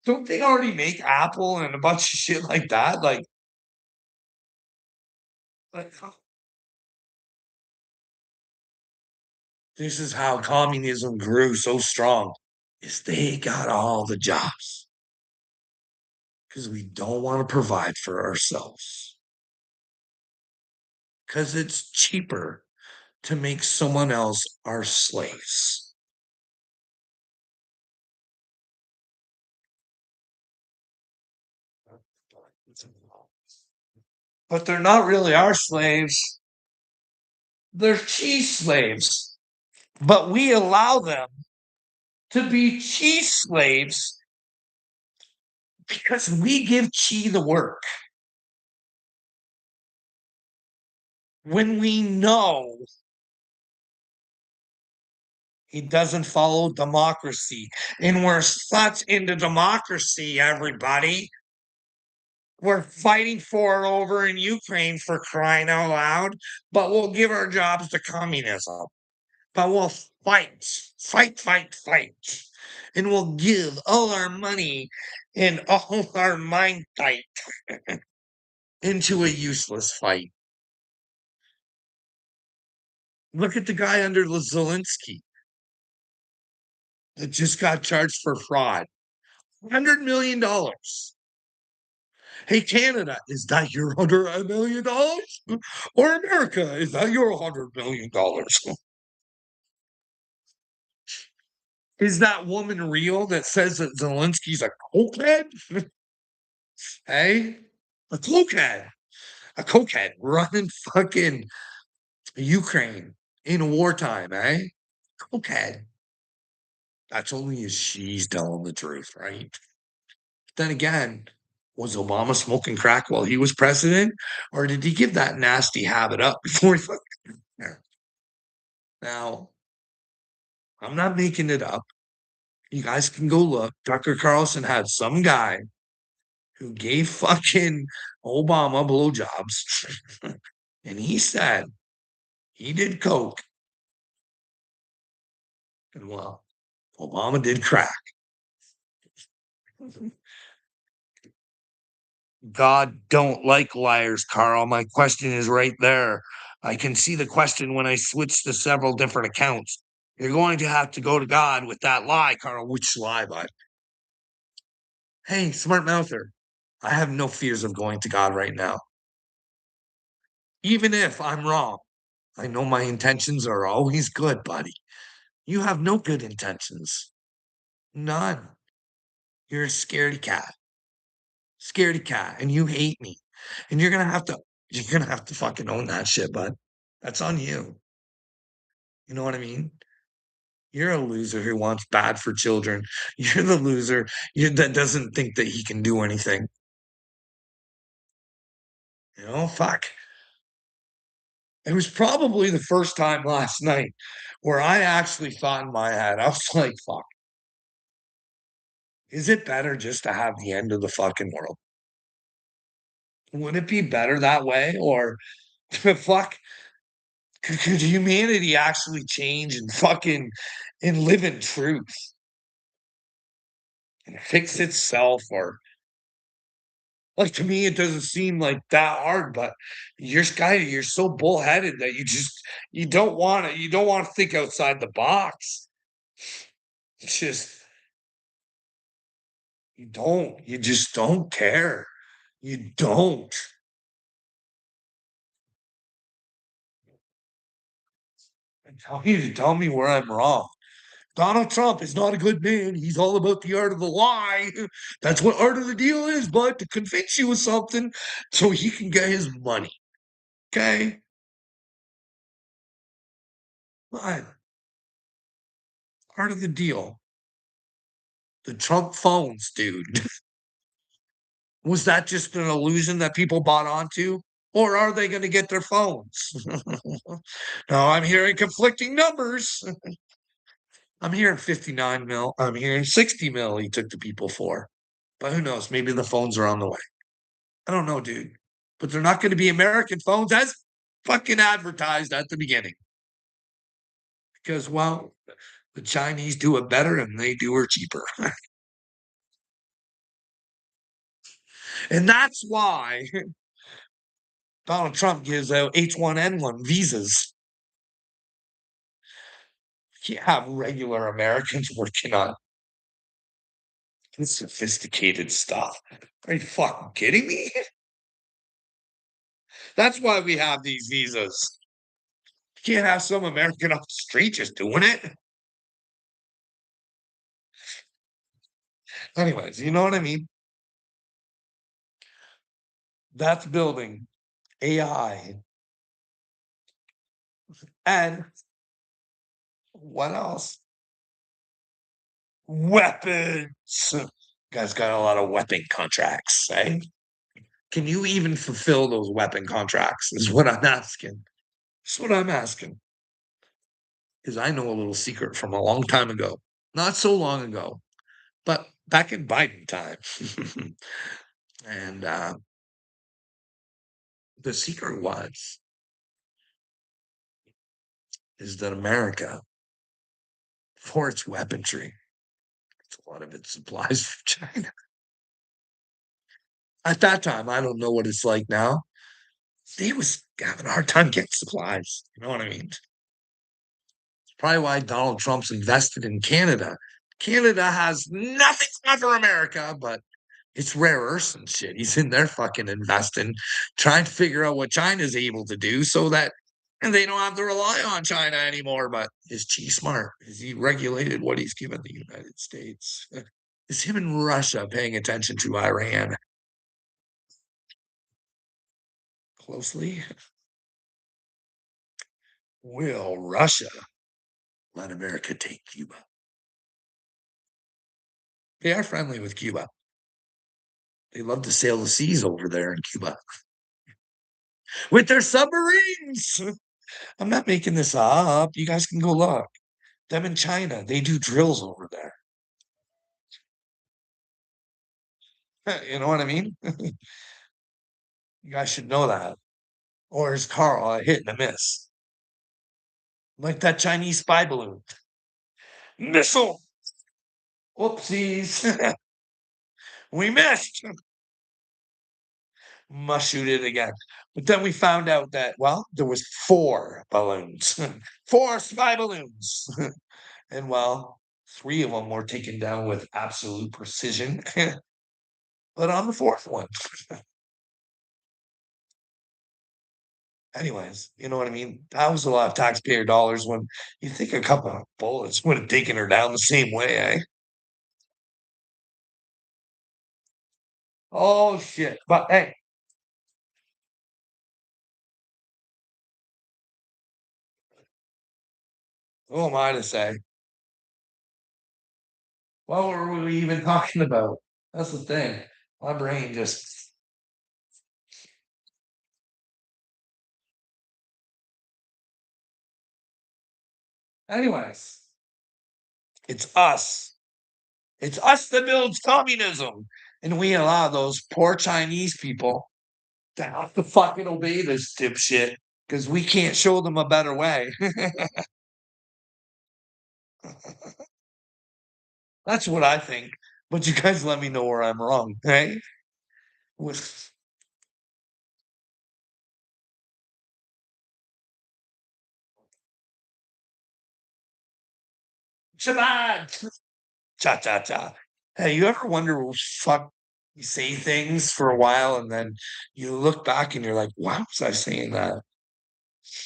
don't they already make Apple and a bunch of shit like that? Like this is how communism grew so strong. Is they got all the jobs because we don't want to provide for ourselves because it's cheaper to make someone else our slaves. But they're not really our slaves. They're cheese slaves. But we allow them to be cheese slaves because we give Chi the work when we know he doesn't follow democracy. And we're such into democracy, everybody. We're fighting for it over in Ukraine for crying out loud, but we'll give our jobs to communism. But we'll fight, fight, fight, fight. And we'll give all our money and all our mind fight into a useless fight. Look at the guy under Zelensky that just got charged for fraud. $100 million. Hey, Canada, is that your $100 million? Or America, is that your $100 million? Is that woman real that says that Zelensky's a cokehead? Hey, a cokehead, a cokehead running fucking Ukraine in wartime, eh? Cokehead. That's only if she's telling the truth, right? Then again, was Obama smoking crack while he was president, or did he give that nasty habit up before he fucking? Now, I'm not making it up. You guys can go look. Tucker Carlson had some guy who gave fucking Obama blowjobs, and he said he did coke, and well, Obama did crack. God don't like liars, Carl. My question is right there. I can see the question when I switch to several different accounts. You're going to have to go to God with that lie, Carl. Which lie, bud? Hey, smart mouther. I have no fears of going to God right now. Even if I'm wrong, I know my intentions are always good, buddy. You have no good intentions. None. You're a scaredy cat. Scaredy cat. And you hate me. And you're gonna have to fucking own that shit, bud. That's on you. You know what I mean? You're a loser who wants bad for children. You're the loser that doesn't think that he can do anything. Fuck. It was probably the first time last night where I actually thought in my head, I was like, fuck, is it better just to have the end of the fucking world? Would it be better that way? Or fuck, could humanity actually change and fucking and live in truth and fix itself? Or like to me, it doesn't seem like that hard, but you're so bullheaded that you don't want to think outside the box. It's just you just don't care. You don't. And tell me where I'm wrong. Donald Trump is not a good man. He's all about the art of the lie. That's what art of the deal is, bud, to convince you of something so he can get his money. Okay? But art of the deal. The Trump phones, dude. Was that just an illusion that people bought onto? Or are they going to get their phones? No, I'm hearing conflicting numbers. I'm hearing 59 mil. I'm hearing 60 mil he took the people for. But who knows? Maybe the phones are on the way. I don't know, dude. But they're not going to be American phones as fucking advertised at the beginning. Because, well, the Chinese do it better and they do it cheaper. And that's why Donald Trump gives out H1N1 visas. You have regular Americans working on this sophisticated stuff. Are you fucking kidding me? That's why we have these visas. You can't have some American off the street just doing it. Anyways, you know what I mean? That's building AI. And what else? Weapons. Guys got a lot of weapon contracts, right? Can you even fulfill those weapon contracts? Is what I'm asking. That's what I'm asking. Because I know a little secret from a long time ago. Not so long ago, but back in Biden time. And the secret was is that America, for its weaponry, a lot of it supplies from China. At that time, I don't know what it's like now. They was having a hard time getting supplies. You know what I mean? Probably why Donald Trump's invested in Canada. Canada has nothing for America, but it's rare earths and shit. He's in there fucking investing, trying to figure out what China's able to do so that and they don't have to rely on China anymore. But is Xi smart? Is he regulated what he's given the United States? Is him and Russia paying attention to Iran closely? Will Russia let America take Cuba? They are friendly with Cuba. They love to sail the seas over there in Cuba with their submarines. I'm not making this up. You guys can go look. Them in China, they do drills over there. You know what I mean? You guys should know that. Or is Carl a hit and a miss? Like that Chinese spy balloon. Missile! Whoopsies. We missed. Must shoot it again. But then we found out that, well, there was four balloons. Four spy balloons. And well, three of them were taken down with absolute precision. But on the fourth one. Anyways, you know what I mean? That was a lot of taxpayer dollars when you think a couple of bullets would have taken her down the same way, eh? Oh shit. But hey, who am I to say? What were we even talking about? That's the thing. My brain just. Anyways, it's us. It's us that builds communism. And we allow those poor Chinese people to have to fucking obey this dipshit because we can't show them a better way. That's what I think. But you guys let me know where I'm wrong, right? With Shabbat. Cha cha cha. Hey, you ever wonder fuck you say things for a while and then you look back and you're like, why was I saying that?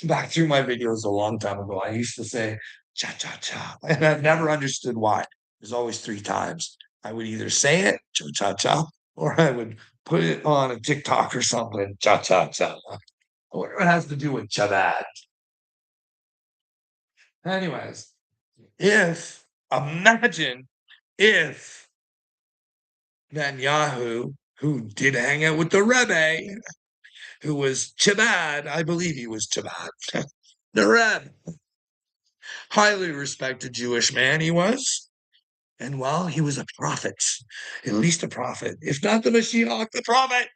Back through my videos a long time ago, I used to say cha cha cha, and I've never understood why. There's always three times. I would either say it, cha cha cha, or I would put it on a TikTok or something, cha cha cha. I wonder what it has to do with Chabad. Anyways, if imagine if Netanyahu, who did hang out with the Rebbe, who was Chabad, I believe he was Chabad, the Rebbe, highly respected Jewish man he was. And well, he was a prophet, at least a prophet, if not the Mashiach, the prophet.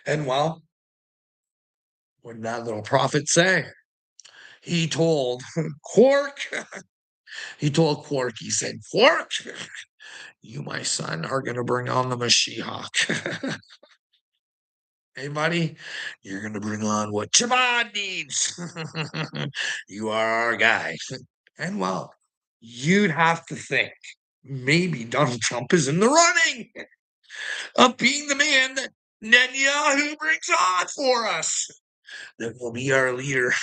And well, what did that little prophet say? He told Quark, he told Quark, he said, Quark, you, my son, are going to bring on the Mashiach. Hey, buddy, you're going to bring on what Chabad needs. You are our guy. And well, you'd have to think maybe Donald Trump is in the running of being the man that Netanyahu brings on for us. That will be our leader.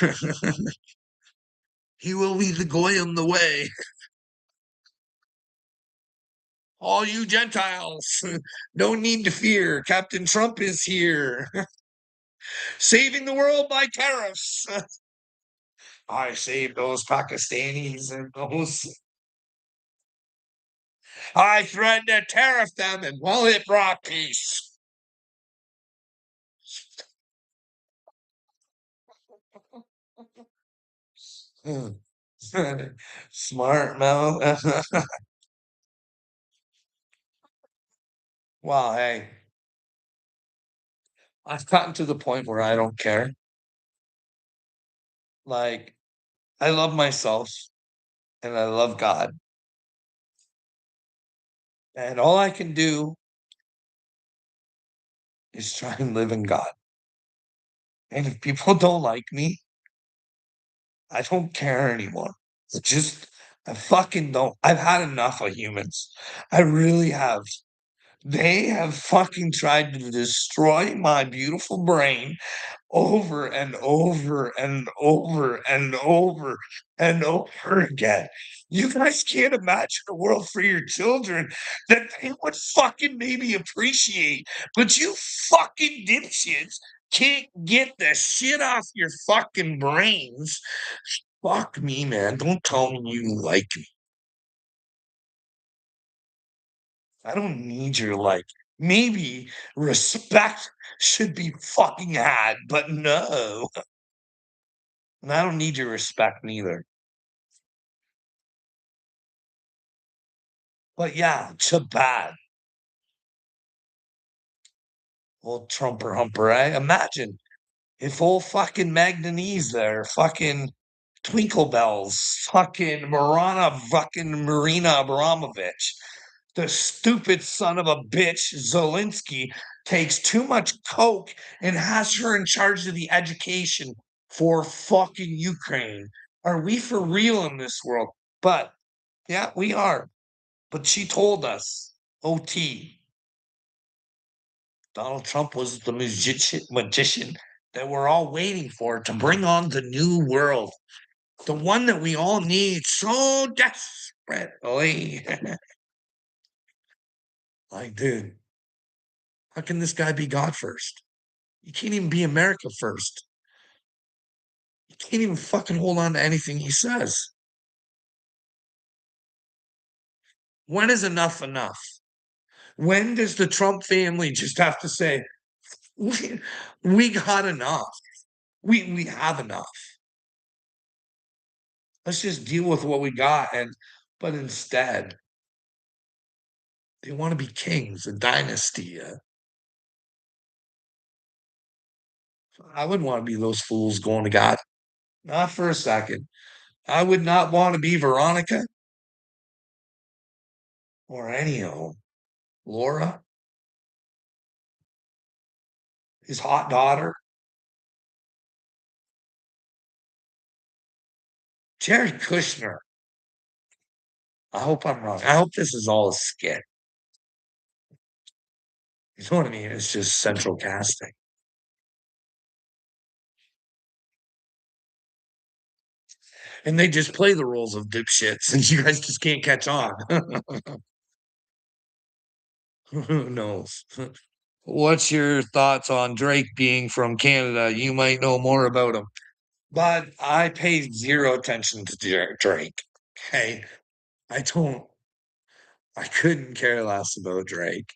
He will lead the goy on the way. All you Gentiles, no need to fear. Captain Trump is here, saving the world by tariffs. I saved those Pakistanis and those. I threatened to tariff them, and well, it brought peace. Smart mouth. Well, hey, I've gotten to the point where I don't care. Like, I love myself and I love God. And all I can do is try and live in God. And if people don't like me, I don't care anymore. It's just, I fucking don't. I've had enough of humans. I really have. They have fucking tried to destroy my beautiful brain over and over and over and over and over again. You guys can't imagine a world for your children that they would fucking maybe appreciate, but you fucking dipshits can't get the shit off your fucking brains. Fuck me, man. Don't tell me you like me. I don't need your like. Maybe respect should be fucking had, but no. And I don't need your respect neither. But yeah, too bad. Old Trumper Humper, eh? Imagine if old fucking Magdanese there, fucking Twinkle Bells, fucking Marina Abramovich, the stupid son of a bitch, Zelensky, takes too much coke and has her in charge of the education for fucking Ukraine. Are we for real in this world? But yeah, we are. But she told us, OT, Donald Trump was the magician that we're all waiting for to bring on the new world, the one that we all need so desperately. Like, dude, how can this guy be God first? You can't even be America first. You can't even fucking hold on to anything he says. When is enough enough? When does the Trump family just have to say, we, we got enough? We have enough. Let's just deal with what we got. But instead, they want to be kings, a dynasty. I wouldn't want to be those fools going to God. Not for a second. I would not want to be Veronica or any of them. Laura, his hot daughter, Jared Kushner. I hope I'm wrong. I hope this is all a skit. You know what I mean? It's just central casting. And they just play the roles of dipshits, and you guys just can't catch on. Who knows? What's your thoughts on Drake being from Canada? You might know more about him. But I pay zero attention to Drake. Okay. I don't, I couldn't care less about Drake.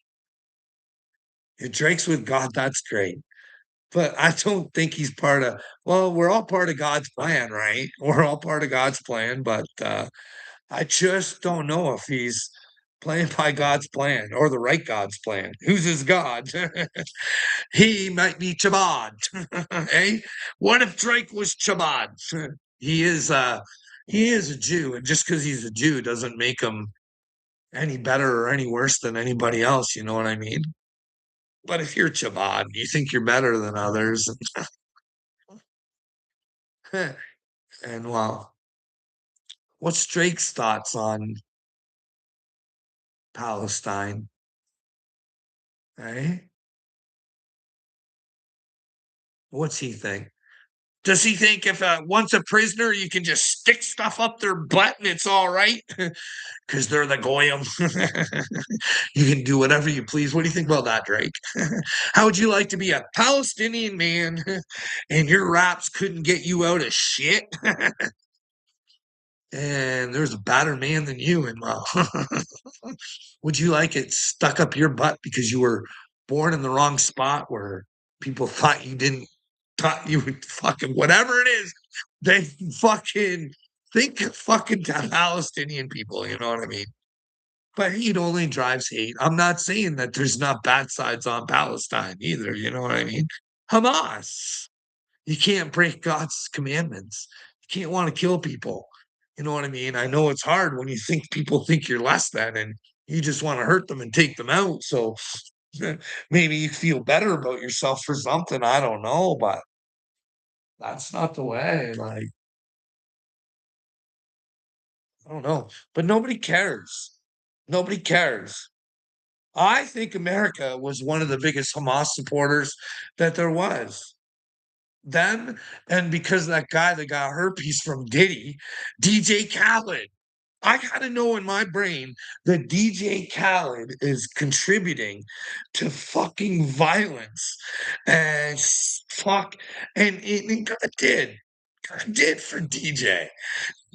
If Drake's with God, that's great. But I don't think he's well, we're all part of God's plan, right? We're all part of God's plan, but I just don't know if he's playing by God's plan or the right God's plan. Who's his God? He might be Chabad. Eh? What if Drake was Chabad? He is he is a Jew, and just because he's a Jew doesn't make him any better or any worse than anybody else, you know what I mean? But if you're Chabad, you think you're better than others. And well, what's Drake's thoughts on Palestine? Eh? What's he think? Does he think if once a prisoner, you can just stick stuff up their butt and it's all right? Because they're the goyim. You can do whatever you please. What do you think about that, Drake? How would you like to be a Palestinian man and your raps couldn't get you out of shit? And there's a better man than you. And well, would you like it stuck up your butt because you were born in the wrong spot where people thought you didn't, thought you would fucking whatever it is, they fucking think fucking Palestinian people, you know what I mean? But hate only drives hate. I'm not saying that there's not bad sides on Palestine either, you know what I mean? Hamas. You can't break God's commandments. You can't want to kill people. You know what I mean? I know it's hard when you think people think you're less than and you just want to hurt them and take them out. So maybe you feel better about yourself for something. I don't know, but that's not the way. Like, I don't know. But nobody cares. Nobody cares. I think America was one of the biggest Hamas supporters that there was. Them and because of that guy that got herpes from Diddy, DJ Khaled. I gotta know in my brain that DJ Khaled is contributing to fucking violence and fuck and God did. God did for DJ.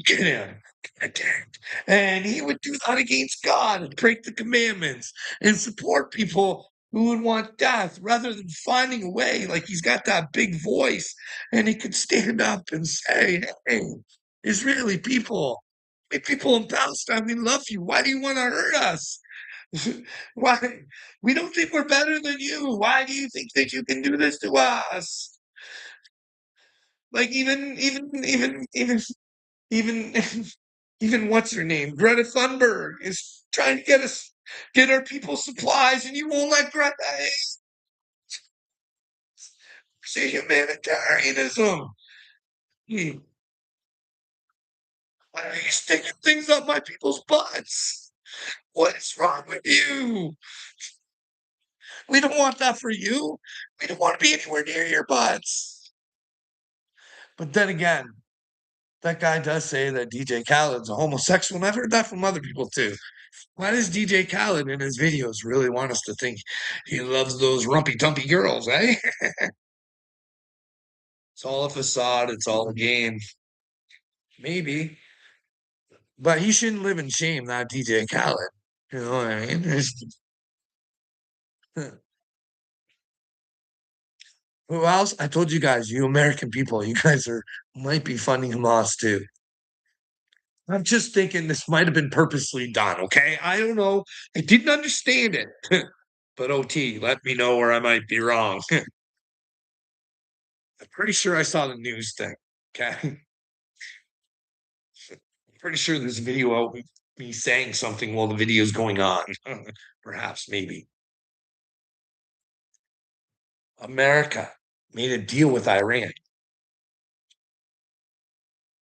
Get him. Attacked. And he would do that against God and break the commandments and support people who would want death rather than finding a way. Like he's got that big voice and he could stand up and say, hey, Israeli people, hey, people in Palestine, we love you. Why do you want to hurt us? Why? We don't think we're better than you. Why do you think that you can do this to us? Like even even what's her name? Greta Thunberg is trying to get our people supplies, and you won't let Greta see humanitarianism. Hmm. Why are you sticking things up my people's butts? What is wrong with you? We don't want that for you. We don't want to be anywhere near your butts. But then again, that guy does say that DJ Khaled's a homosexual, and I've heard that from other people too. Why does DJ Khaled in his videos really want us to think he loves those rumpy dumpy girls, eh? It's all a facade, it's all a game. Maybe. But he shouldn't live in shame, that DJ Khaled. You know what I mean? Who else? I told you guys, you American people, you guys are might be funding Hamas too. I'm just thinking this might have been purposely done. Okay, I don't know. I didn't understand it, but OT, let me know where I might be wrong. I'm pretty sure I saw the news thing. Okay, I'm pretty sure there's a video out with me saying something while the video's going on. Perhaps, maybe. America made a deal with Iran.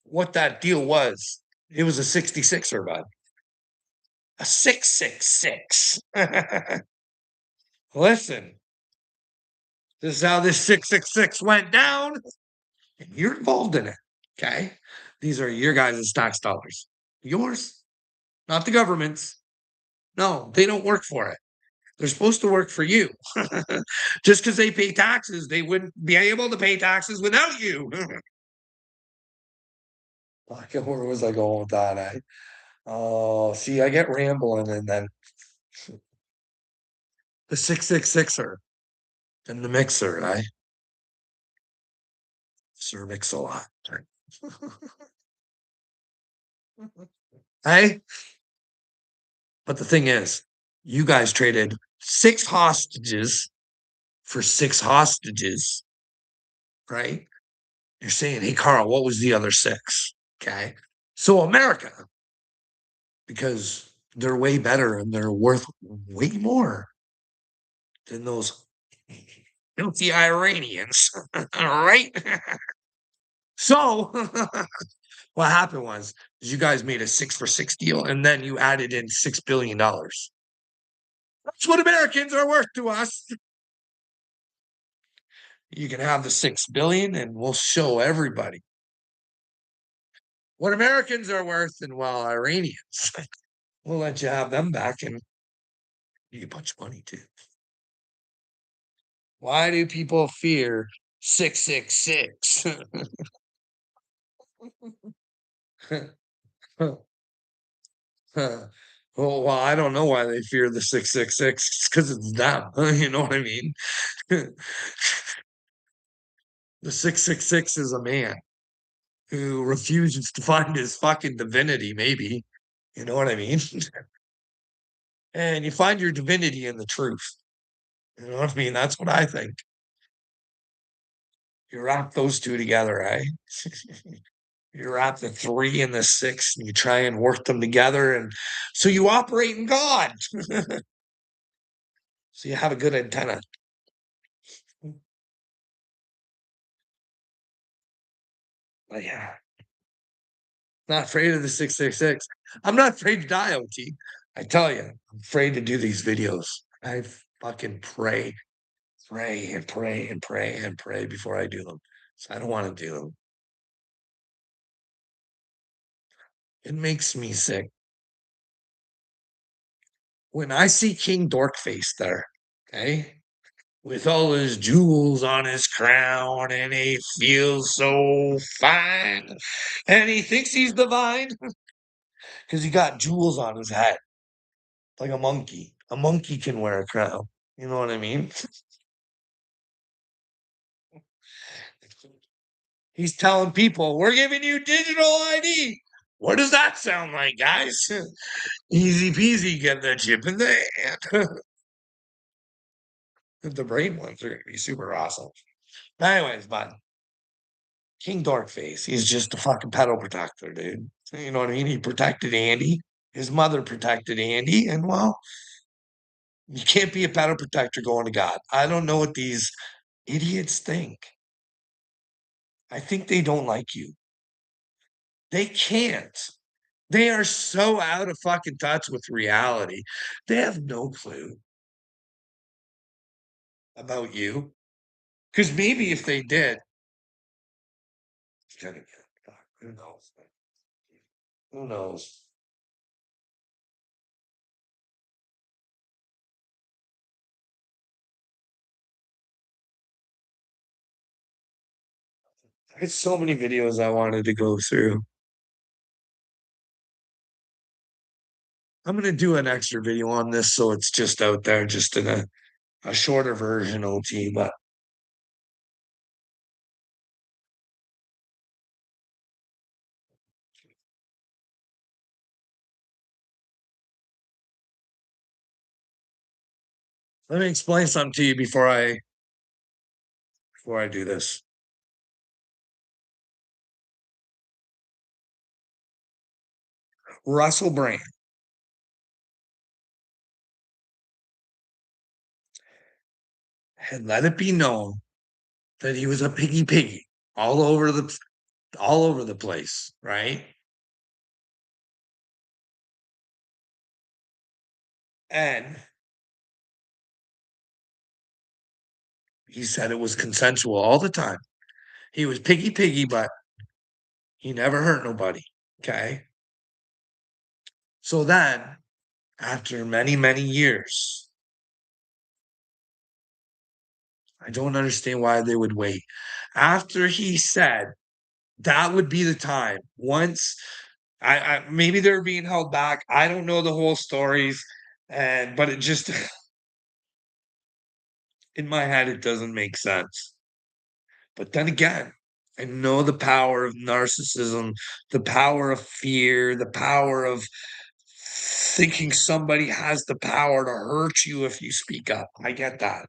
What that deal was, it was a 66er, bud. A 666. Listen, this is how this 666 went down, and you're involved in it. Okay. These are your guys' tax dollars. Yours, not the government's. No, they don't work for it. They're supposed to work for you. Just because they pay taxes, they wouldn't be able to pay taxes without you. Where was I going with that? Oh, see, I get rambling, and then the 666er and the mixer, Sir Mix a lot. Hey, but the thing is, you guys traded six hostages for six hostages, right? You're saying, hey, Carl, what was the other six? Okay. So America, because they're way better and they're worth way more than those guilty Iranians, all right? So what happened was you guys made a 6 for 6 deal and then you added in $6 billion. That's what Americans are worth to us. You can have the 6 billion and we'll show everybody what Americans are worth, and well, Iranians. We'll let you have them back and you get a bunch of money too. Why do people fear 666? Well, I don't know why they fear the 666. It's because it's them. You know what I mean? The 666 is a man who refuses to find his fucking divinity, maybe. You know what I mean? And you find your divinity in the truth. You know what I mean? That's what I think. You wrap those two together, eh? You wrap the three and the six and you try and work them together. And so you operate in God. So you have a good antenna. But yeah, not afraid of the 666. I'm not afraid to die, OT. I tell you, I'm afraid to do these videos. I fucking pray and pray and pray and pray before I do them. So I don't want to do them. It makes me sick. When I see King Dorkface there, okay, with all his jewels on his crown, and he feels so fine, and he thinks he's divine because he got jewels on his head, like a monkey. A monkey can wear a crown. You know what I mean? He's telling people, we're giving you digital ID. What does that sound like, guys? Easy peasy, get the chip in the hand. The brain ones are going to be super awesome. Anyways, but King Dorkface, he's just a fucking pedal protector, dude. You know what I mean? He protected Andy. His mother protected Andy. And well, you can't be a pedal protector going to God. I don't know what these idiots think. I think they don't like you. They can't. They are so out of fucking touch with reality. They have no clue about you. Because maybe if they did, who knows? Who knows? I had so many videos I wanted to go through. I'm gonna do an extra video on this, so it's just out there, just in a shorter version, OT. But let me explain something to you before I do this. Russell Brand had let it be known that he was a piggy all over the place, right? And he said it was consensual all the time. He was piggy, but he never hurt nobody. Okay. So then, after many years, I don't understand why they would wait. After he said that would be the time, once I maybe they're being held back. I don't know the whole stories, and but it just in my head it doesn't make sense. But then again, I know the power of narcissism, the power of fear, the power of thinking somebody has the power to hurt you if you speak up. I get that.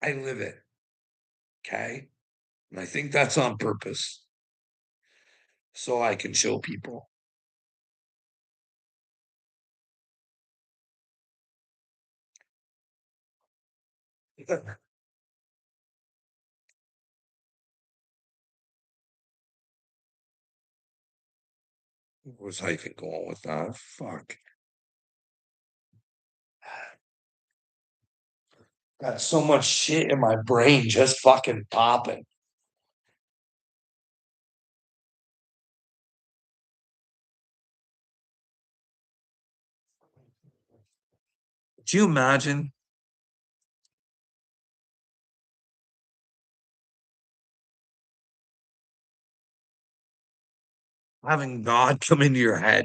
I live it. Okay. And I think that's on purpose so I can show people. Where was I even going with that? Fuck. Got so much shit in my brain just fucking popping. Do you imagine having God come into your head,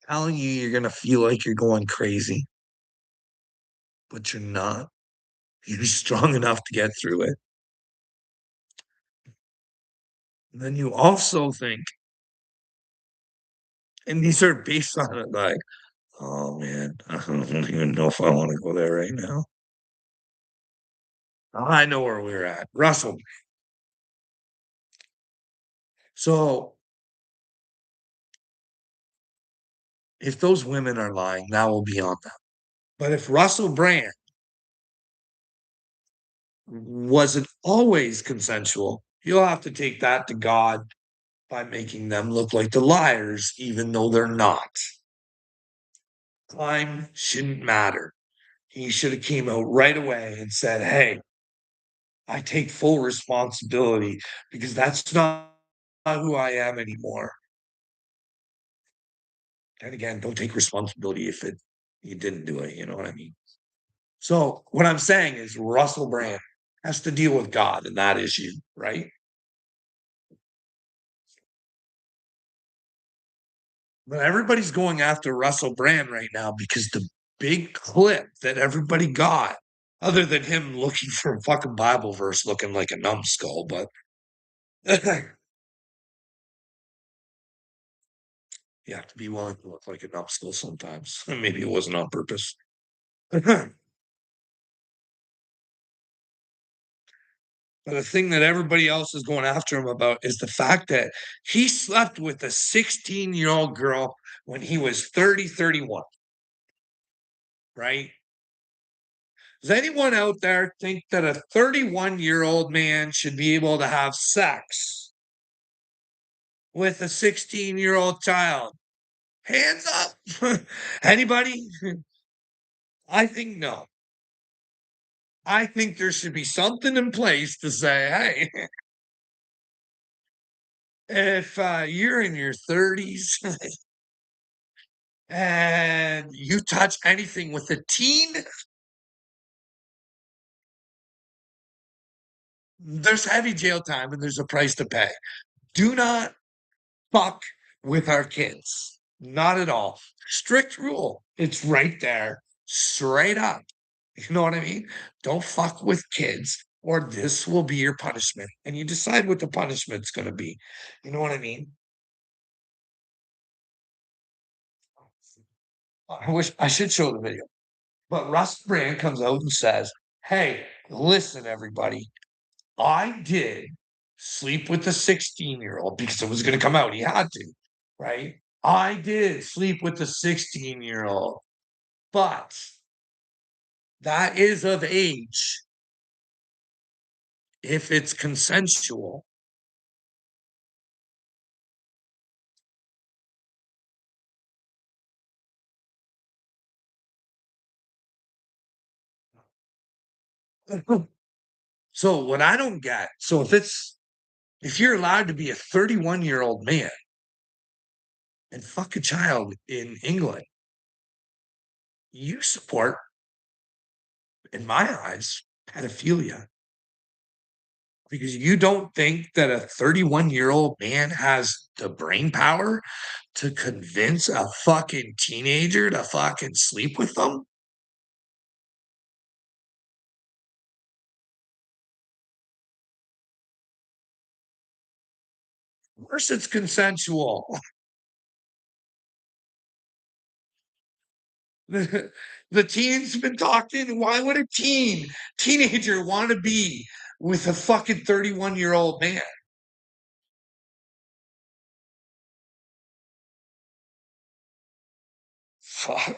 telling you you're gonna feel like you're going crazy, but you're not? You're strong enough to get through it. And then you also think, and these are based on it, like, oh man, I don't even know if I want to go there right now. I know where we're at. Russell. So if those women are lying, that will be on them. But if Russell Brand wasn't always consensual, you'll have to take that to God by making them look like the liars, even though they're not. Time shouldn't matter. He should have came out right away and said, "Hey, I take full responsibility because that's not who I am anymore." And again, don't take responsibility if you didn't do it. You know what I mean? So what I'm saying is Russell Brand has to deal with God in that issue, right? But everybody's going after Russell Brand right now because the big clip that everybody got, other than him looking for a fucking Bible verse looking like a numbskull, but you have to be willing to look like a numbskull sometimes. Maybe it wasn't on purpose. But the thing that everybody else is going after him about is the fact that he slept with a 16-year-old girl when he was 30, 31, right? Does anyone out there think that a 31-year-old man should be able to have sex with a 16-year-old child? Hands up. Anybody? I think no. I think there should be something in place to say, hey, if you're in your 30s and you touch anything with a teen, There's heavy jail time and there's a price to pay. Do not fuck with our kids. Not at all. Strict rule. It's right there, straight up. You know what I mean? Don't fuck with kids, or this will be your punishment. And you decide what the punishment's going to be. You know what I mean? I wish I should show the video. But Russ Brand comes out and says, "Hey, listen, everybody. I did sleep with the 16-year-old because it was going to come out. He had to, right? I did sleep with the 16-year-old, but that is of age if it's consensual." So what I don't get, so if you're allowed to be a 31-year-old man and fuck a child in England, you support, in my eyes, pedophilia because you don't think that a 31-year-old man has the brain power to convince a fucking teenager to fucking sleep with them? Worse, it's consensual. The teen's been talking. Why would a teenager want to be with a fucking 31-year-old man?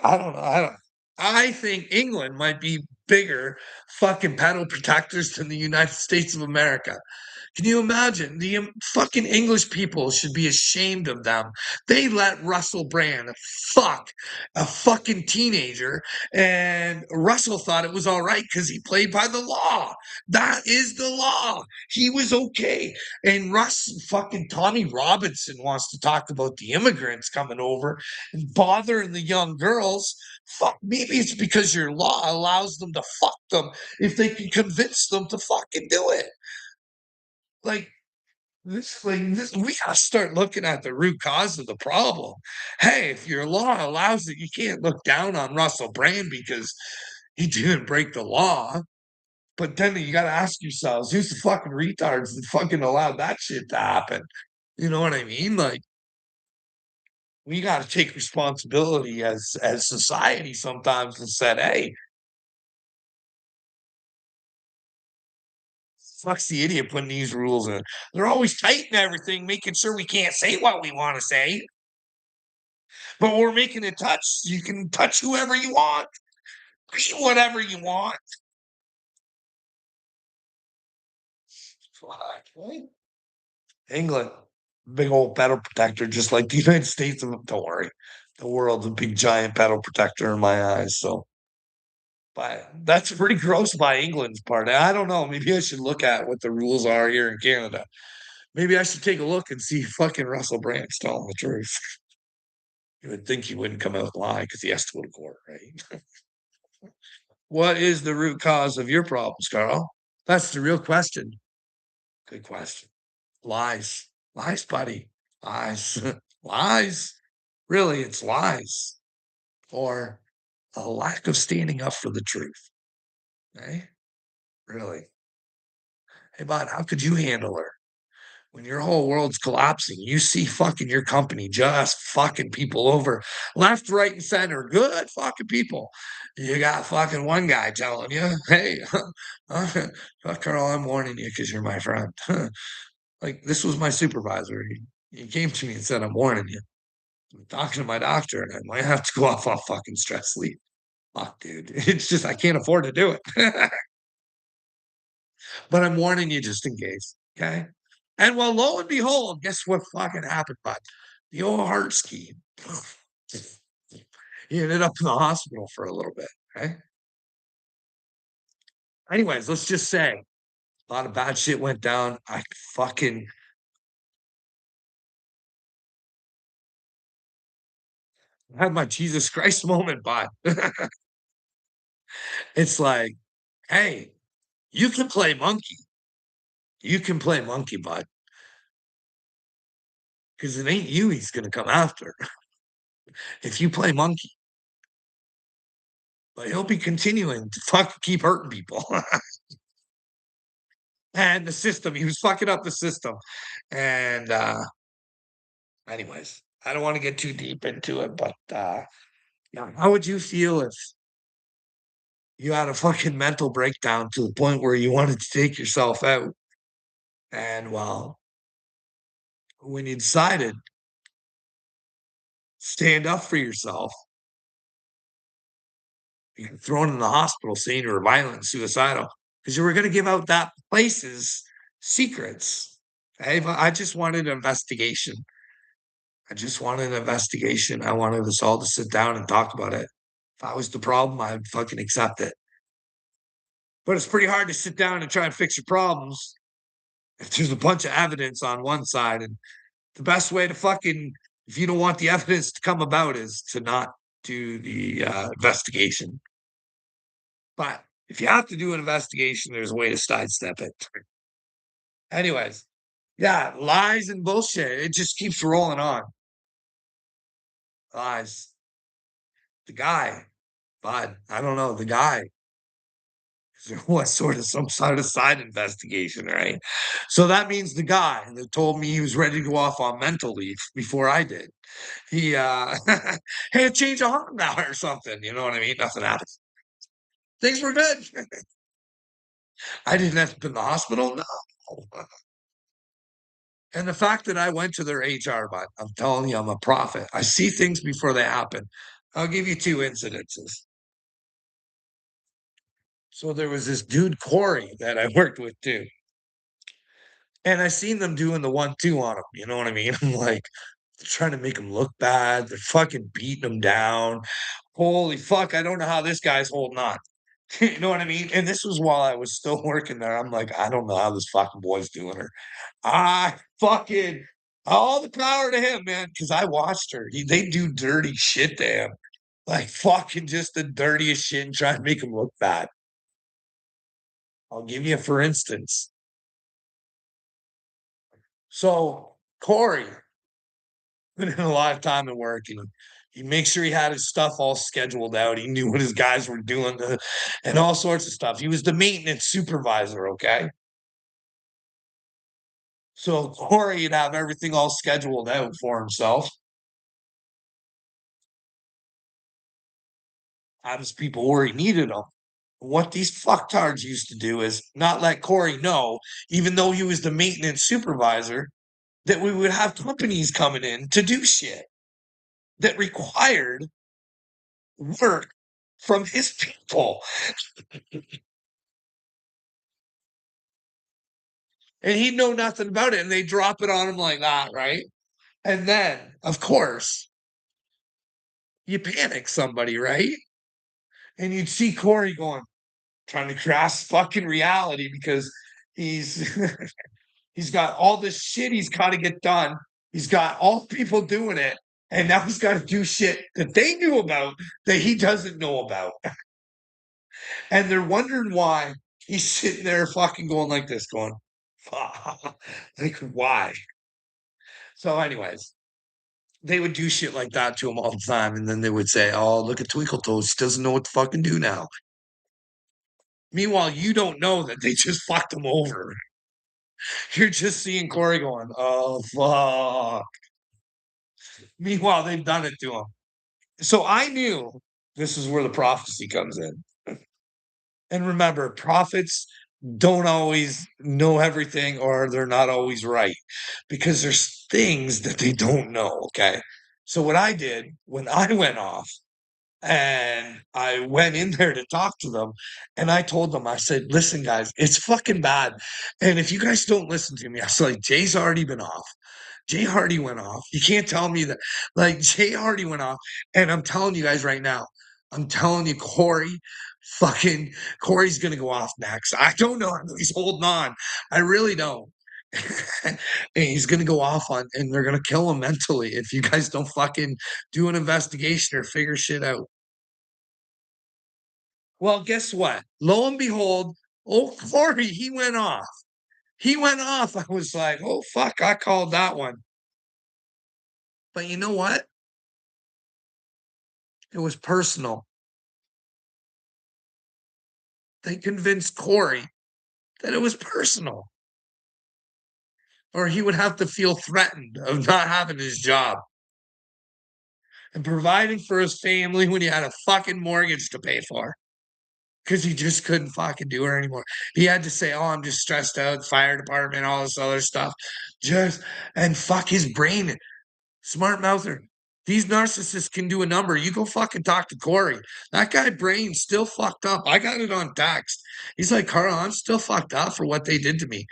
I don't know. I think England might be bigger fucking pedal protectors than the United States of America. Can you imagine? The fucking English people should be ashamed of them. They let Russell Brand fuck a fucking teenager, and Russell thought it was all right because he played by the law. That is the law. He was okay. And fucking Tommy Robinson wants to talk about the immigrants coming over and bothering the young girls. Fuck, maybe it's because your law allows them to fuck them if they can convince them to fucking do it. Like, we gotta start looking at the root cause of the problem. Hey, if your law allows it, you can't look down on Russell Brand because he didn't break the law. But then you gotta ask yourselves, who's the fucking retards that fucking allowed that shit to happen? You know what I mean? Like, we gotta take responsibility as society sometimes and said, hey, fuck's the idiot putting these rules in. They're always tightening everything, making sure we can't say what we want to say. But we're making it touch. You can touch whoever you want, be whatever you want. Right? England, big old pedal protector, just like the United States. Don't worry, the world's a big giant pedal protector in my eyes. So, but that's pretty gross by England's part. I don't know. Maybe I should look at what the rules are here in Canada. Maybe I should take a look and see if fucking Russell Brand's telling the truth. You would think he wouldn't come out and lie because he has to go to court, right? What is the root cause of your problems, Carl? That's the real question. Good question. Lies. Lies, buddy. Lies. Lies. Really, it's lies. Or a lack of standing up for the truth. Eh? Really. Hey, bud, how could you handle her? When your whole world's collapsing, you see fucking your company just fucking people over left, right, and center. Good fucking people. You got fucking one guy telling you, hey, Carl, I'm warning you because you're my friend. Like, this was my supervisor. He came to me and said, I'm warning you. I'm talking to my doctor and I might have to go off on fucking stress leave. Fuck, dude. It's just, I can't afford to do it. But I'm warning you just in case. Okay. And well, lo and behold, guess what fucking happened, bud? The old heart scheme. He ended up in the hospital for a little bit. Okay. Anyways, let's just say a lot of bad shit went down. I fucking had my Jesus Christ moment, bud. It's like, hey, you can play monkey. You can play monkey, bud, because it ain't you he's gonna come after if you play monkey. But he'll be continuing to keep hurting people. And the system, he was fucking up the system. And anyways, I don't want to get too deep into it, but yeah, how would you feel if you had a fucking mental breakdown to the point where you wanted to take yourself out? And well, when you decided stand up for yourself, you got thrown in the hospital saying you were violent and suicidal because you were going to give out that place's secrets. Hey, but I just wanted an investigation. I just wanted an investigation. I wanted us all to sit down and talk about it. If I was the problem, I'd fucking accept it. But it's pretty hard to sit down and try and fix your problems if there's a bunch of evidence on one side. And the best way to fucking, if you don't want the evidence to come about, is to not do the investigation. But if you have to do an investigation, there's a way to sidestep it. Anyways, yeah, lies and bullshit. It just keeps rolling on. Lies. The guy, but I don't know, the guy there was sort of some sort of side investigation, right? So that means the guy that told me he was ready to go off on mental leave before I did, he had a change of heart now or something. You know what I mean? Nothing happened. Things were good. I didn't end up in the hospital. No. And the fact that I went to their HR, but I'm telling you, I'm a prophet. I see things before they happen. I'll give you two incidences. So there was this dude, Corey, that I worked with too. And I seen them doing the 1-2 on him. You know what I mean? I'm like, they're trying to make him look bad. They're fucking beating him down. Holy fuck! I don't know how this guy's holding on. You know what I mean? And this was while I was still working there. I'm like, I don't know how this fucking boy's doing her. I fucking all the power to him, man. Because I watched her. They do dirty shit to him, like fucking just the dirtiest shit, and try to make him look bad. I'll give you, for instance. So Corey put in a lot of time in work, and he made sure he had his stuff all scheduled out. He knew what his guys were doing and all sorts of stuff. He was the maintenance supervisor, okay? So Corey'd have everything all scheduled out for himself. Have his people where he needed them. What these fucktards used to do is not let Corey know, even though he was the maintenance supervisor, that we would have companies coming in to do shit that required work from his people. And he'd know nothing about it. And they drop it on him like that, right? And then, of course, you panic somebody, right? And you'd see Corey going, trying to grasp fucking reality because he's he's got all this shit he's got to get done. He's got all people doing it. And now he's got to do shit that they knew about that he doesn't know about. And they're wondering why he's sitting there fucking going like this, going, like, why? So, anyways, they would do shit like that to him all the time. And then they would say, oh, look at Twinkle Toes. She doesn't know what to fucking do now. Meanwhile, you don't know that they just fucked him over. You're just seeing Corey going, oh, fuck. Meanwhile, they've done it to him. So I knew this is where the prophecy comes in. And remember, prophets don't always know everything or they're not always right because there's things that they don't know. Okay. So what I did when I went off and I went in there to talk to them and I told them, I said, listen, guys, it's fucking bad. And if you guys don't listen to me, I was like, Jay's already been off. Jay Hardy went off. You can't tell me that. Like, Jay Hardy went off. And I'm telling you guys right now, I'm telling you, Corey's going to go off next. I don't know. He's holding on. I really don't. And he's going to go off on, and they're going to kill him mentally if you guys don't fucking do an investigation or figure shit out. Well, guess what? Lo and behold, old Corey, he went off. He went off. I was like, oh, fuck, I called that one. But you know what? It was personal. They convinced Corey that it was personal, or he would have to feel threatened of not having his job and providing for his family when he had a fucking mortgage to pay for because he just couldn't fucking do it anymore. He had to say, oh, I'm just stressed out, fire department, all this other stuff. Just, and fuck his brain. Smart mouther. These narcissists can do a number. You go fucking talk to Corey. That guy brain's still fucked up. I got it on text. He's like, Carl, I'm still fucked up for what they did to me.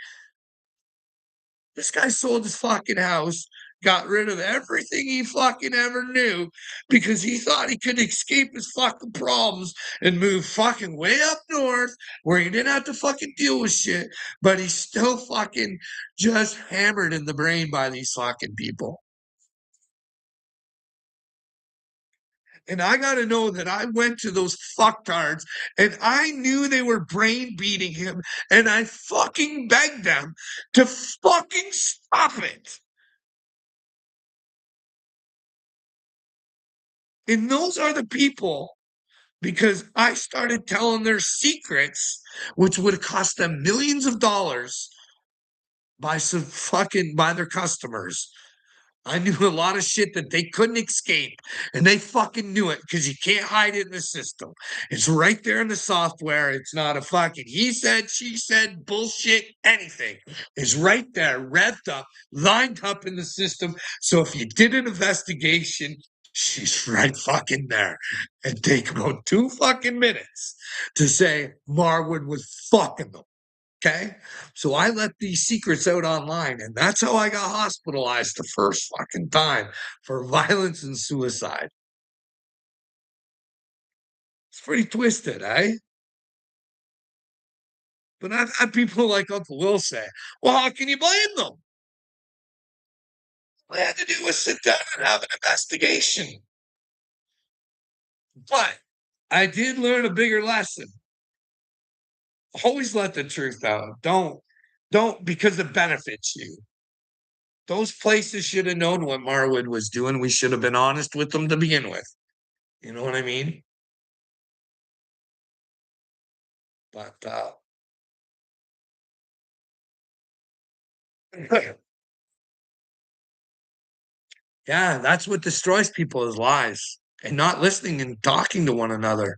This guy sold his fucking house, got rid of everything he fucking ever knew because he thought he could escape his fucking problems and move fucking way up north where he didn't have to fucking deal with shit. But he's still fucking just hammered in the brain by these fucking people. And I got to know that I went to those fucktards and I knew they were brain beating him. And I fucking begged them to fucking stop it. And those are the people because I started telling their secrets, which would cost them millions of dollars by some fucking by their customers. I knew a lot of shit that they couldn't escape, and they fucking knew it because you can't hide it in the system. It's right there in the software. It's not a fucking he said, she said, bullshit, anything. It's right there, revved up, lined up in the system. So if you did an investigation, she's right fucking there. And take about 2 fucking minutes to say Marwood was fucking them. Okay. So I let these secrets out online, and that's how I got hospitalized the first fucking time for violence and suicide. It's pretty twisted, eh? But I've had people like Uncle Will say, well, how can you blame them? All I had to do was sit down and have an investigation. But I did learn a bigger lesson. Always let the truth out. Don't because it benefits you. Those places should have known what Marwood was doing. We should have been honest with them to begin with. You know what I mean? But yeah, that's what destroys people is lies and not listening and talking to one another.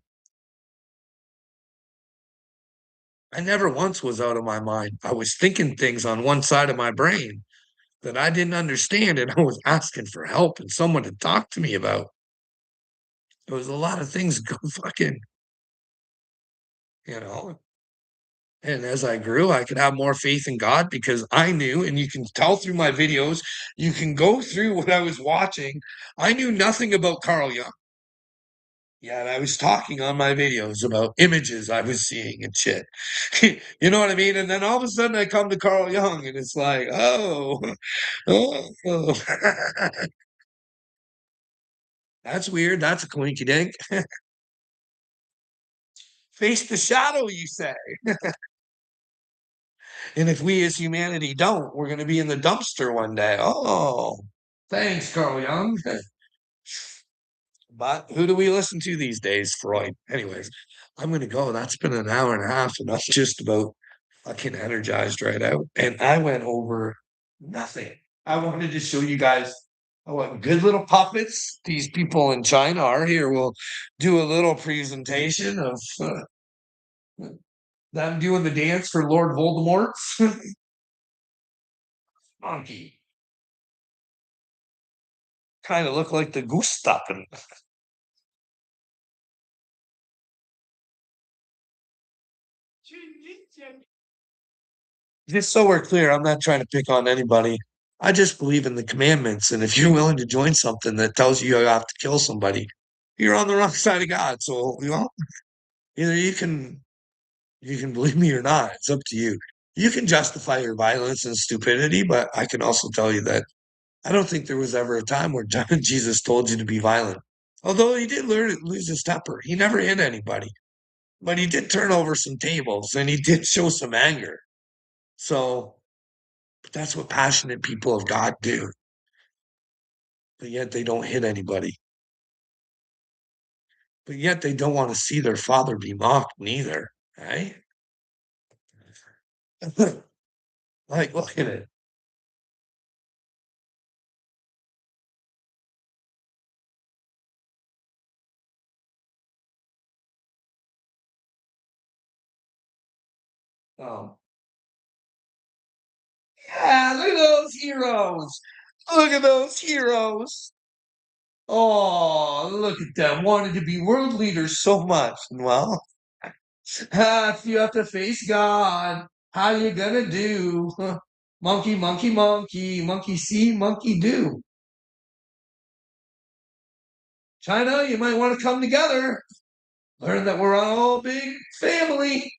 I never once was out of my mind. I was thinking things on one side of my brain that I didn't understand, and I was asking for help and someone to talk to me about. There was a lot of things go fucking, you know. And as I grew, I could have more faith in God because I knew, and you can tell through my videos, you can go through what I was watching. I knew nothing about Carl Jung. Yeah, and I was talking on my videos about images I was seeing and shit. You know what I mean? And then all of a sudden I come to Carl Jung and it's like, oh, oh. That's weird. That's a clinky dink. Face the shadow, you say. And if we as humanity don't, we're going to be in the dumpster one day. Oh, thanks, Carl Jung. But who do we listen to these days? Freud. Anyways, I'm going to go. That's been an hour and a half, and I'm just about fucking energized right out. And I went over nothing. I wanted to show you guys what good little puppets these people in China are. Here, we'll do a little presentation of them doing the dance for Lord Voldemort's monkey. Kind of look like the goose stopping. Just so we're clear, I'm not trying to pick on anybody. I just believe in the commandments. And if you're willing to join something that tells you have to kill somebody, you're on the wrong side of God. So, either you can believe me or not. It's up to you. You can justify your violence and stupidity, but I can also tell you that I don't think there was ever a time where Jesus told you to be violent. Although he did lose his temper. He never hit anybody, but he did turn over some tables and he did show some anger. So But that's what passionate people of God do. But yet they don't hit anybody. But yet they don't want to see their father be mocked neither. Right? Like, look at it. Oh, yeah, look at those heroes. Look at those heroes. Oh, look at them. Wanted to be world leaders so much. Well, if you have to face God, how you gonna do? Monkey, monkey, monkey, monkey see, monkey do. China, you might want to come together. Learn that we're all big family.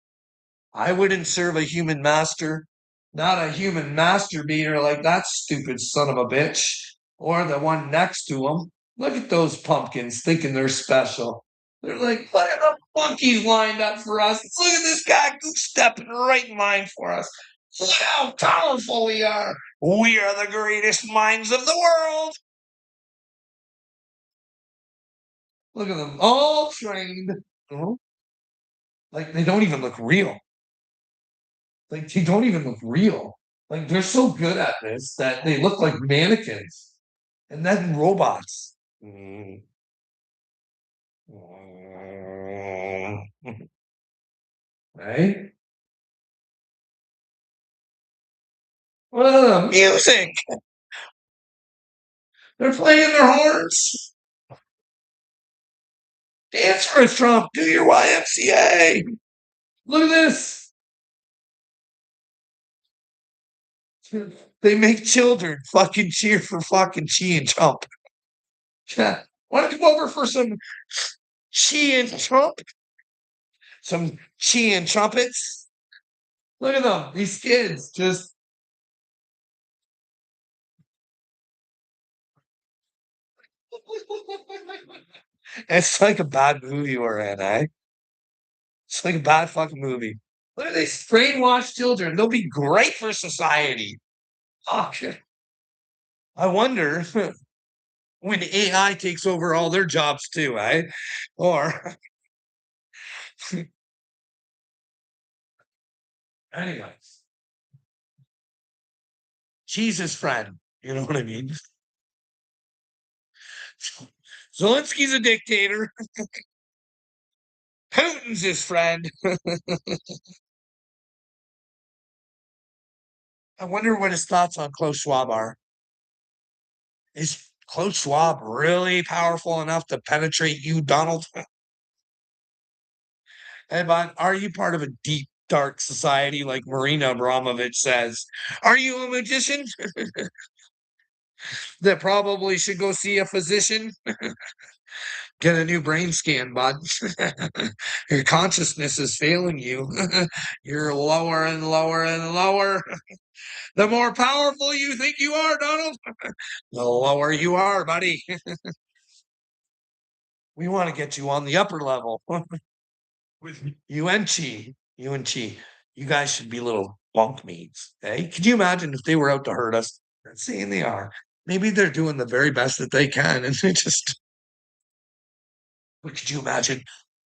I wouldn't serve a human master, not a human master beater like that stupid son of a bitch, or the one next to him. Look at those pumpkins thinking they're special. They're like, look at the monkeys lined up for us. Look at this guy stepping right in line for us. Look how powerful we are. We are the greatest minds of the world. Look at them, all trained. Mhm. Like they don't even look real. Like they don't even look real. Like they're so good at this that they look like mannequins and then robots. Mm. Right? Music. They're playing their horns. Dance for a Trump. Do your YMCA. Look at this. They make children fucking cheer for fucking Chi and Trump. Want to come over for some Chi and Trump? Some Chi and trumpets? Look at them. These kids just. It's like a bad movie we're in, eh? It's like a bad fucking movie. Look at these brainwashed children. They'll be great for society. Oh, shit. I wonder when AI takes over all their jobs too, eh? Or, anyways, Jesus friend. You know what I mean? Zelensky's a dictator. Putin's his friend. I wonder what his thoughts on Klaus Schwab are. Is Klaus Schwab really powerful enough to penetrate you, Donald? Hey, Bon, are you part of a deep, dark society like Marina Abramovich says? Are you a magician that probably should go see a physician? Get a new brain scan, bud. Your consciousness is failing you. You're lower and lower and lower. The more powerful you think you are, Donald, the lower you are, buddy. We want to get you on the upper level. With you and Chi, you and Chi, you guys should be little bunk meats. Hey, could you imagine if they were out to hurt us? Not saying they are. Maybe they're doing the very best that they can, and they just. But could you imagine?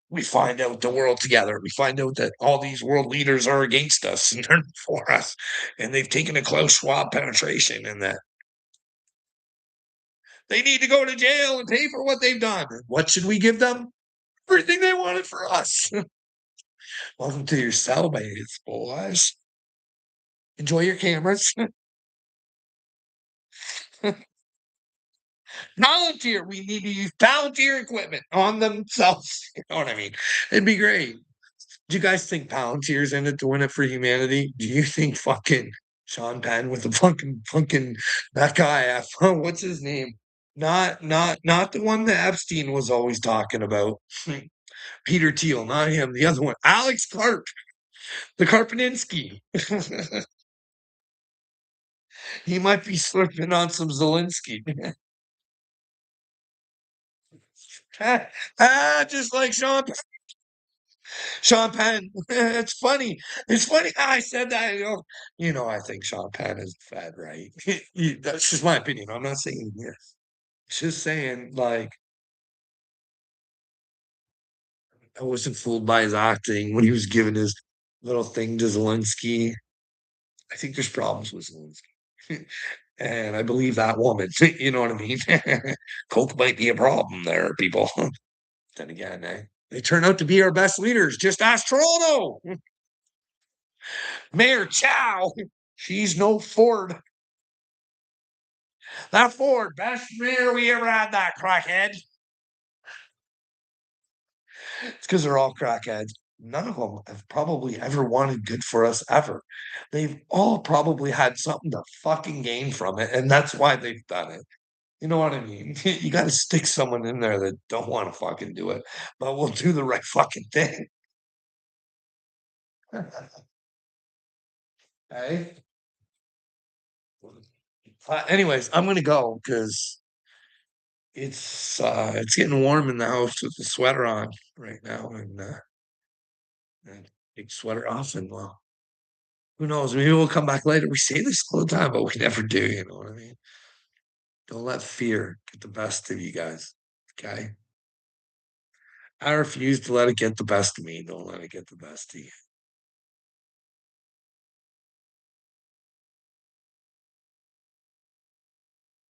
We find out the world together. We find out that all these world leaders are against us and they're for us, and they've taken a close swab penetration, and that they need to go to jail and pay for what they've done. What should we give them? Everything they wanted for us. Welcome to your cellmates, boys. Enjoy your cameras. Volunteer. We need to use Palantir equipment on themselves. You know what I mean? It'd be great. Do you guys think Palantir's in it to win it for humanity? Do you think fucking Sean Penn with the fucking that guy? What's his name? Not the one that Epstein was always talking about. Peter Thiel, not him. The other one, Alex Karp, the Karpininsky. He might be slipping on some Zelensky. Just like Sean. Sean Penn. It's funny. It's funny how I said that. I think Sean Penn is fed, right? That's just my opinion. I'm not saying yes. It's just saying, like, I wasn't fooled by his acting when he was giving his little thing to Zelensky. I think there's problems with Zelensky. And I believe that woman. You know what I mean? Coke might be a problem there, people. Then again, they turn out to be our best leaders. Just ask Toronto. Mayor Chow. She's no Ford. That Ford, best mayor we ever had, that crackhead. It's because they're all crackheads. None of them have probably ever wanted good for us ever. They've all probably had something to fucking gain from it, and that's why they've done it. You know what I mean? You got to stick someone in there that don't want to fucking do it, but will do the right fucking thing. Hey. Anyways, I'm gonna go because it's getting warm in the house with the sweater on right now, and take the sweater off, and well, who knows? Maybe we'll come back later. We say this all the time, but we never do. You know what I mean? Don't let fear get the best of you guys. Okay. I refuse to let it get the best of me. Don't let it get the best of you.